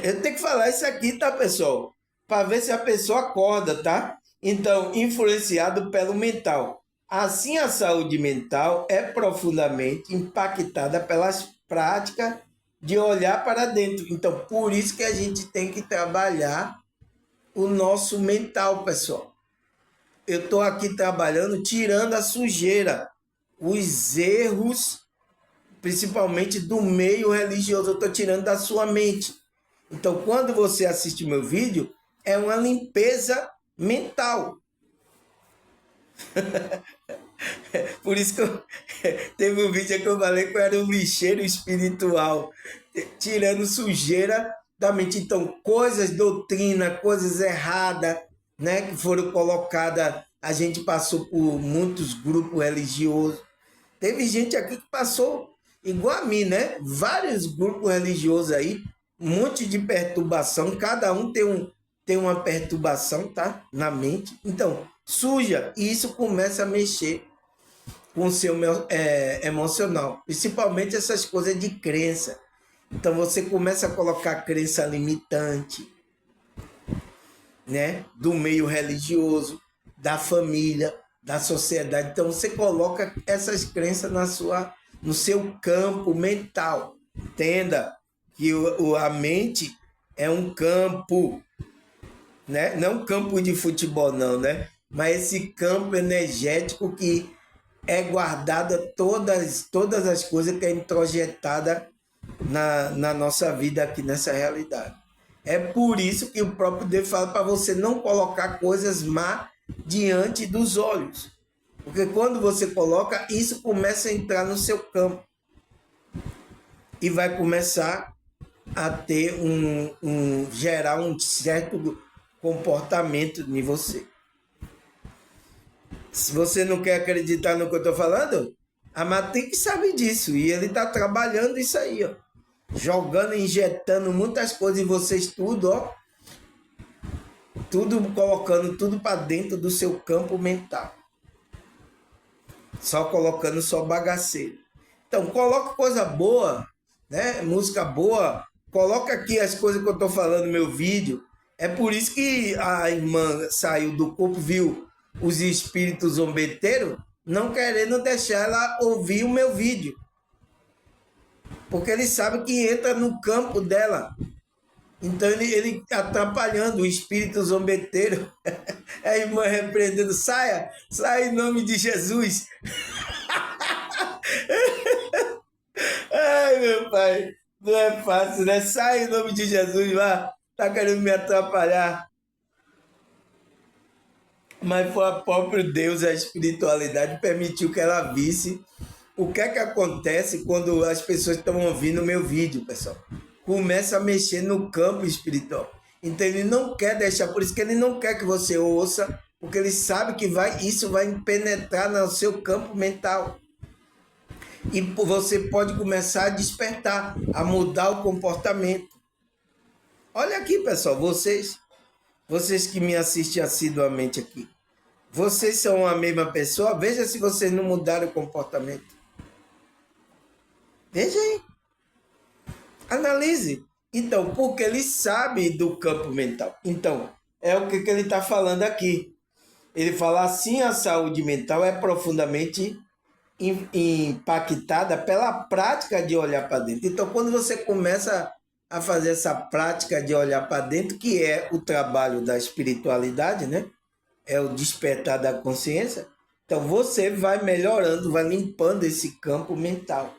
Eu tenho que falar isso aqui, tá, pessoal? Para ver se a pessoa acorda, tá? Então, influenciado pelo mental. Assim, a saúde mental é profundamente impactada pelas práticas de olhar para dentro. Então, por isso que a gente tem que trabalhar o nosso mental, pessoal. Eu estou aqui trabalhando, tirando a sujeira, os erros, principalmente do meio religioso, eu estou tirando da sua mente. Então, quando você assiste meu vídeo, é uma limpeza mental. Por isso que teve um vídeo que eu falei que eu era um lixeiro espiritual, tirando sujeira da mente. Então, coisas, doutrina, coisas erradas, né, que foram colocadas, a gente passou por muitos grupos religiosos. Teve gente aqui que passou igual a mim, né? Vários grupos religiosos aí, um monte de perturbação, cada um tem uma perturbação, tá? Na mente. Então, suja, e isso começa a mexer com o seu emocional, principalmente essas coisas de crença. Então você começa a colocar crença limitante, né? Do meio religioso, da família, da sociedade. Então você coloca essas crenças no seu campo mental. Entenda que a mente é um campo, né? Não um campo de futebol, não, né? Mas esse campo energético que é guardada todas as coisas que é introjetada na nossa vida aqui nessa realidade. É por isso que o próprio Deus fala para você não colocar coisas má diante dos olhos. Porque quando você coloca, isso começa a entrar no seu campo. E vai começar a ter gerar um certo comportamento em você. Se você não quer acreditar no que eu estou falando, A Matrix sabe disso e ele está trabalhando isso aí, ó. Jogando, injetando muitas coisas em vocês, tudo, ó. Tudo colocando tudo para dentro do seu campo mental. Só colocando só bagaceiro. Então, coloca coisa boa, né? Música boa. Coloca aqui as coisas que eu tô falando no meu vídeo. É por isso que a irmã saiu do corpo, viu os espíritos zombeteiros, não querendo deixar ela ouvir o meu vídeo. Porque ele sabe que entra no campo dela. Então ele atrapalhando o espírito zombeteiro. A irmã repreendendo, saia em nome de Jesus. Ai, meu pai, não é fácil, né? Sai em nome de Jesus, vá. Tá querendo me atrapalhar. Mas foi o próprio Deus, a espiritualidade, permitiu que ela visse o que é que acontece quando as pessoas estão ouvindo o meu vídeo, pessoal. Começa a mexer no campo espiritual. Então ele não quer deixar, por isso que ele não quer que você ouça, porque ele sabe que isso vai penetrar no seu campo mental. E você pode começar a despertar, a mudar o comportamento. Olha aqui, pessoal, vocês que me assistem assiduamente aqui, vocês são a mesma pessoa? Veja se vocês não mudaram o comportamento. Veja aí. Analise. Então, porque ele sabe do campo mental. Então, é o que ele está falando aqui. Ele fala assim, a saúde mental é profundamente impactada pela prática de olhar para dentro. Então, quando você começa a fazer essa prática de olhar para dentro, que é o trabalho da espiritualidade, né? É o despertar da consciência. Então, você vai melhorando, vai limpando esse campo mental.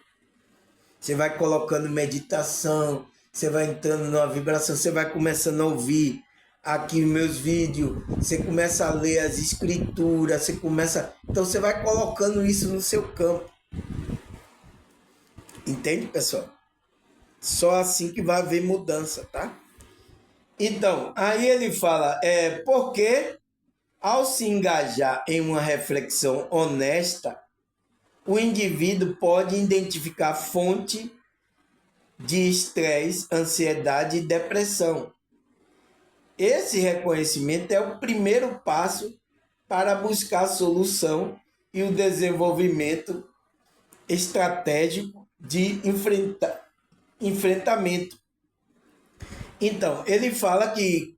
Você vai colocando meditação, você vai entrando numa vibração, você vai começando a ouvir aqui meus vídeos, você começa a ler as escrituras, você começa... Então você vai colocando isso no seu campo. Entende, pessoal? Só assim que vai haver mudança, tá? Então, aí ele fala, porque ao se engajar em uma reflexão honesta, o indivíduo pode identificar fonte de estresse, ansiedade e depressão. Esse reconhecimento é o primeiro passo para buscar a solução e o desenvolvimento estratégico de enfrentamento. Então, ele fala que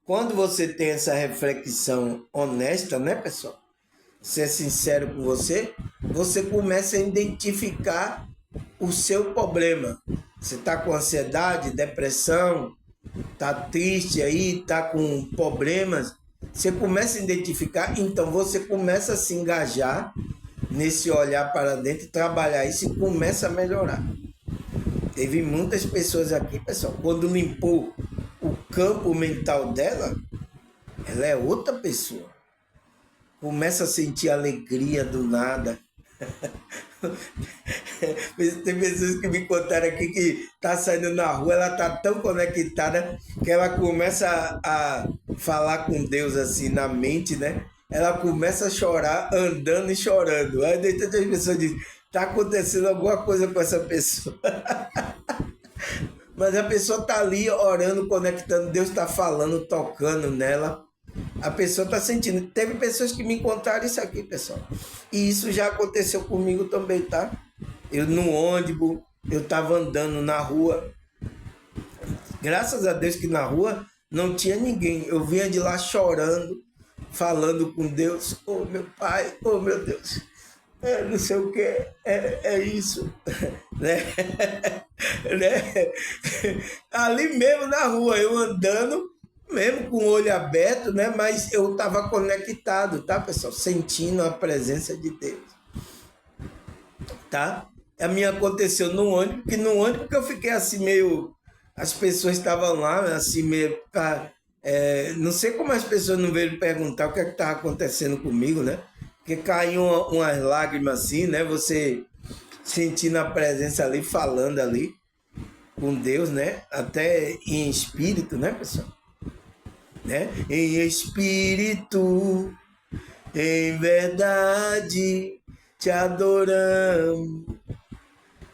quando você tem essa reflexão honesta, né, pessoal? Ser sincero com você, você começa a identificar o seu problema. Você está com ansiedade, depressão, está triste aí, está com problemas. Você começa a identificar, então você começa a se engajar nesse olhar para dentro, trabalhar isso e começa a melhorar. Teve muitas pessoas aqui, pessoal, quando limpou o campo mental dela, ela é outra pessoa. Começa a sentir alegria do nada. Tem pessoas que me contaram aqui que tá saindo na rua, ela tá tão conectada que ela começa a falar com Deus assim na mente, né? Ela começa a chorar, andando e chorando. Aí daí tantas pessoas dizem, tá acontecendo alguma coisa com essa pessoa. Mas a pessoa tá ali orando, conectando, Deus tá falando, tocando nela. A pessoa está sentindo. Teve pessoas que me contaram isso aqui, pessoal. E isso já aconteceu comigo também, tá? Eu no ônibus, eu estava andando na rua. Graças a Deus que na rua não tinha ninguém. Eu vinha de lá chorando, falando com Deus. Oh, meu Pai, oh, meu Deus. Não sei o que, é isso. Né? Né? Ali mesmo na rua, eu andando, mesmo com o olho aberto, né? Mas eu estava conectado, tá, pessoal? Sentindo a presença de Deus, tá? A minha aconteceu no ônibus, que no ônibus que eu fiquei assim meio... As pessoas estavam lá, assim meio... não sei como as pessoas não veio perguntar o que estava acontecendo comigo, né? Porque caiu umas lágrimas assim, né? Você sentindo a presença ali, falando ali com Deus, né? Até em espírito, né, pessoal? Né? Em espírito, em verdade, te adoramos,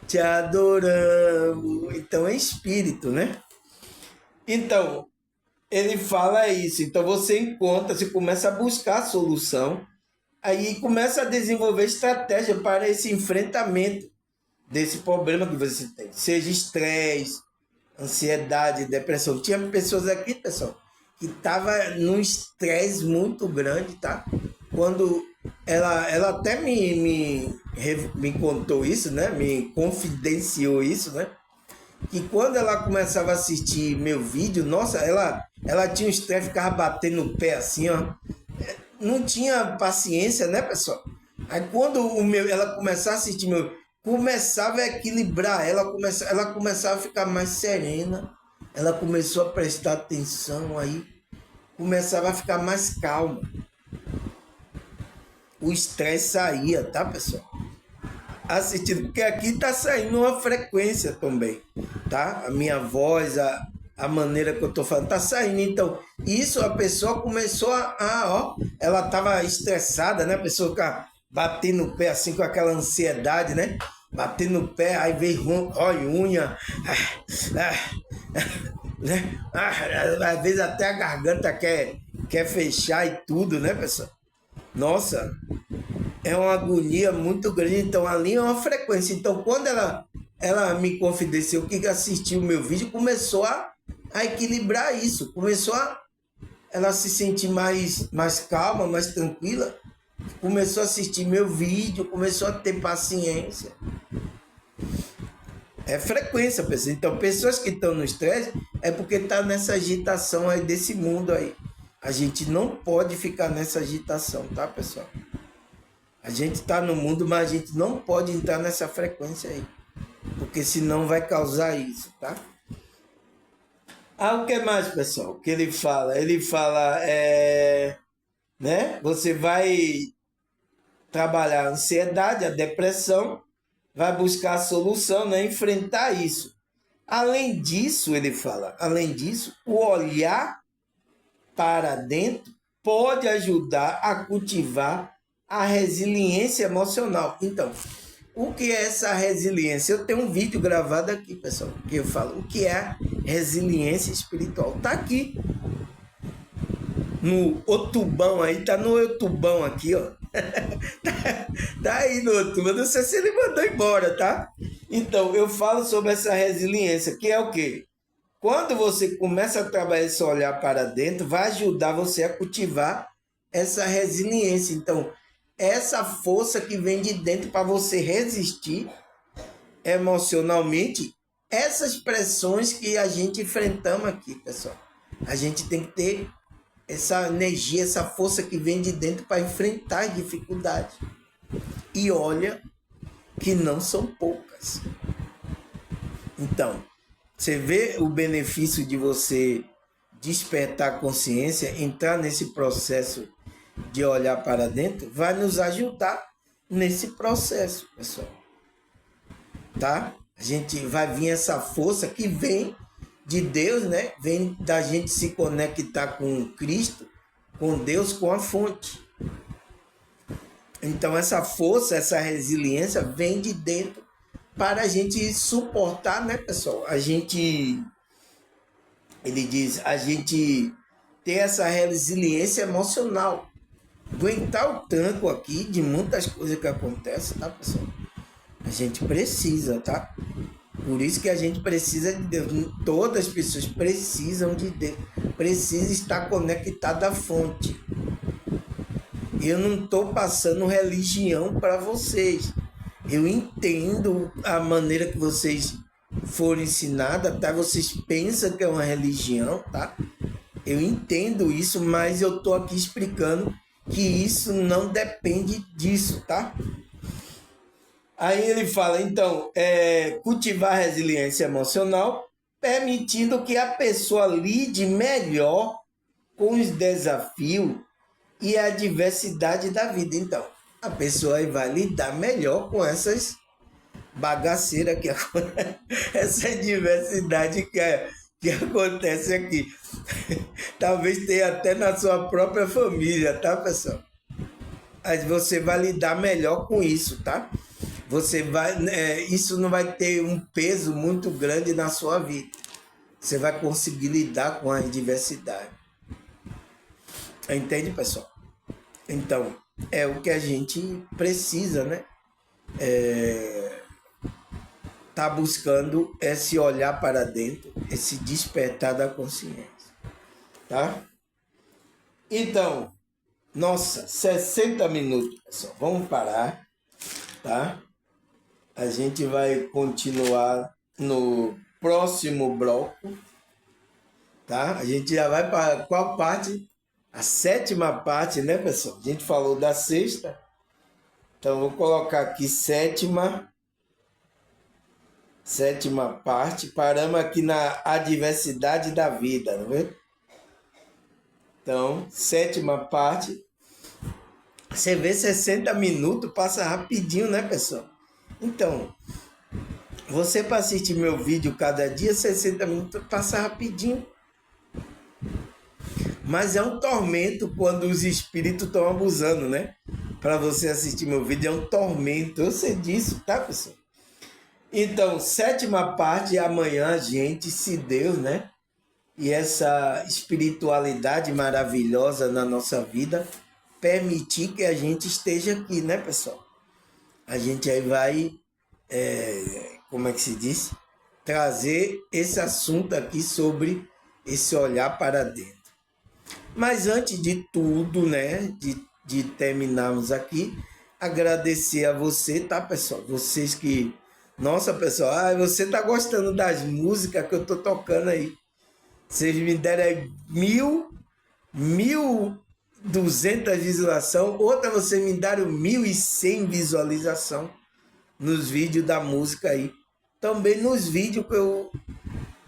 te adoramos. Então é espírito, né? Então, ele fala isso. Então você encontra, você começa a buscar a solução, aí começa a desenvolver estratégia para esse enfrentamento desse problema que você tem. Seja estresse, ansiedade, depressão. Tinha pessoas aqui, pessoal, que estavam num estresse muito grande, tá? Quando ela até me contou isso, né? Me confidenciou isso, né? Que quando ela começava a assistir meu vídeo, nossa, ela tinha um estresse, ficava batendo no pé assim, ó. Não tinha paciência, né, pessoal? Aí quando ela começava a assistir meu, começava a equilibrar, ela começava a ficar mais serena, ela começou a prestar atenção, aí começava a ficar mais calma. O estresse saía, tá, pessoal? Assistindo, porque aqui tá saindo uma frequência também, tá? A minha voz, a maneira que eu tô falando, tá saindo. Então, isso a pessoa começou ó, ela tava estressada, né? A pessoa fica batendo o pé assim com aquela ansiedade, né? Batendo o pé, aí vem rói unha, né? Às vezes até a garganta quer fechar e tudo, né, pessoal? Nossa, é uma agonia muito grande. Então, ali é uma frequência. Então, quando ela me confidenciou que assistiu o meu vídeo, começou a equilibrar isso. Começou a ela se sentir mais calma, mais tranquila. Começou a assistir meu vídeo, começou a ter paciência. É frequência, pessoal. Então, pessoas que estão no estresse é porque estão nessa agitação aí desse mundo aí. A gente não pode ficar nessa agitação, tá, pessoal? A gente está no mundo, mas a gente não pode entrar nessa frequência aí. Porque senão vai causar isso, tá? O que mais, pessoal? Que ele fala? Ele fala, né? Você vai trabalhar a ansiedade, a depressão, vai buscar a solução, né? Enfrentar isso. Além disso, ele fala, além disso, o olhar para dentro pode ajudar a cultivar a resiliência emocional. Então, o que é essa resiliência? Eu tenho um vídeo gravado aqui, pessoal, que eu falo o que é resiliência espiritual. Tá aqui no Otubão aí, tá no Otubão aqui, ó. tá aí no Otubão, não sei se ele mandou embora, tá? Então, eu falo sobre essa resiliência, que é o quê? Quando você começa a trabalhar esse olhar para dentro, vai ajudar você a cultivar essa resiliência. Então, essa força que vem de dentro para você resistir emocionalmente essas pressões que a gente enfrentamos aqui, pessoal. A gente tem que ter essa energia, essa força que vem de dentro para enfrentar as dificuldades. E olha que não são poucas. Então, você vê o benefício de você despertar a consciência, entrar nesse processo de olhar para dentro, vai nos ajudar nesse processo, pessoal. Tá? A gente vai vir essa força que vem de Deus, né? Vem da gente se conectar com Cristo, com Deus, com a fonte. Então essa força, essa resiliência vem de dentro para a gente suportar, né, pessoal? Ele diz, a gente ter essa resiliência emocional. Aguentar o tranco aqui de muitas coisas que acontecem, tá, pessoal? A gente precisa, tá? Por isso que a gente precisa de Deus. Todas as pessoas precisam de Deus. Precisa estar conectado à fonte. Eu não estou passando religião para vocês. Eu entendo a maneira que vocês foram ensinados, tá? Vocês pensam que é uma religião, tá? Eu entendo isso, mas eu estou aqui explicando que isso não depende disso, tá? Aí ele fala, então, cultivar resiliência emocional, permitindo que a pessoa lide melhor com os desafios e a diversidade da vida. Então, a pessoa vai lidar melhor com essas bagaceiras que essa diversidade que acontece aqui. Talvez tenha até na sua própria família, tá, pessoal? aí você vai lidar melhor com isso, tá? Você vai, isso não vai ter um peso muito grande na sua vida. Você vai conseguir lidar com a diversidade. Entende, pessoal? Então, é o que a gente precisa, né? Tá buscando esse olhar para dentro, esse despertar da consciência, tá? Então, nossa, 60 minutos, pessoal. Vamos parar, tá? A gente vai continuar no próximo bloco, tá? A gente já vai para qual parte? A sétima parte, né, pessoal? A gente falou da sexta, então vou colocar aqui sétima parte. Paramos aqui na adversidade da vida, não é? Então, sétima parte. Você vê 60 minutos, passa rapidinho, né, pessoal? Então, você para assistir meu vídeo cada dia, 60 minutos, passa rapidinho. Mas é um tormento quando os espíritos estão abusando, né? Para você assistir meu vídeo, é um tormento. Eu sei disso, tá, pessoal? Então, sétima parte, amanhã, gente, se Deus, né? E essa espiritualidade maravilhosa na nossa vida permitir que a gente esteja aqui, né, pessoal? A gente aí vai, como é que se diz? Trazer esse assunto aqui sobre esse olhar para dentro. Mas antes de tudo, né, de terminarmos aqui, agradecer a você, tá, pessoal? Vocês que... Nossa, pessoal, você tá gostando das músicas que eu tô tocando aí. Vocês me deram aí 1.200 visualizações, outra vocês me deram 1.100 visualização nos vídeos da música aí. Também nos vídeos que eu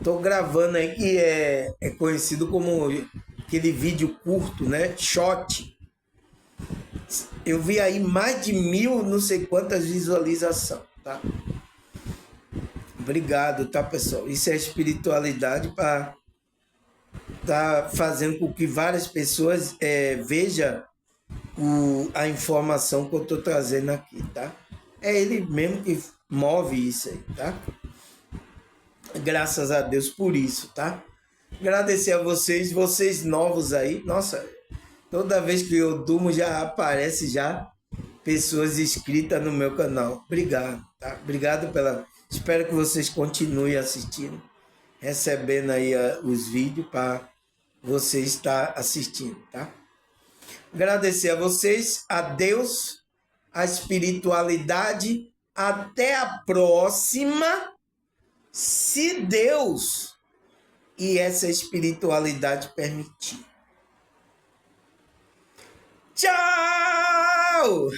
tô gravando aí, que é conhecido como aquele vídeo curto, né? Short. Eu vi aí mais de 1.000, não sei quantas visualizações, tá? Obrigado, tá, pessoal? Isso é espiritualidade para tá fazendo com que várias pessoas vejam a informação que eu estou trazendo aqui, tá? É ele mesmo que move isso aí, tá? Graças a Deus por isso, tá? Agradecer a vocês novos aí. Nossa, toda vez que eu durmo já aparece já pessoas inscritas no meu canal. Obrigado, tá? Obrigado pela... Espero que vocês continuem assistindo, recebendo aí os vídeos para você estar assistindo, tá? Agradecer a vocês, a Deus, a espiritualidade. Até a próxima, se Deus e essa espiritualidade permitir. Tchau!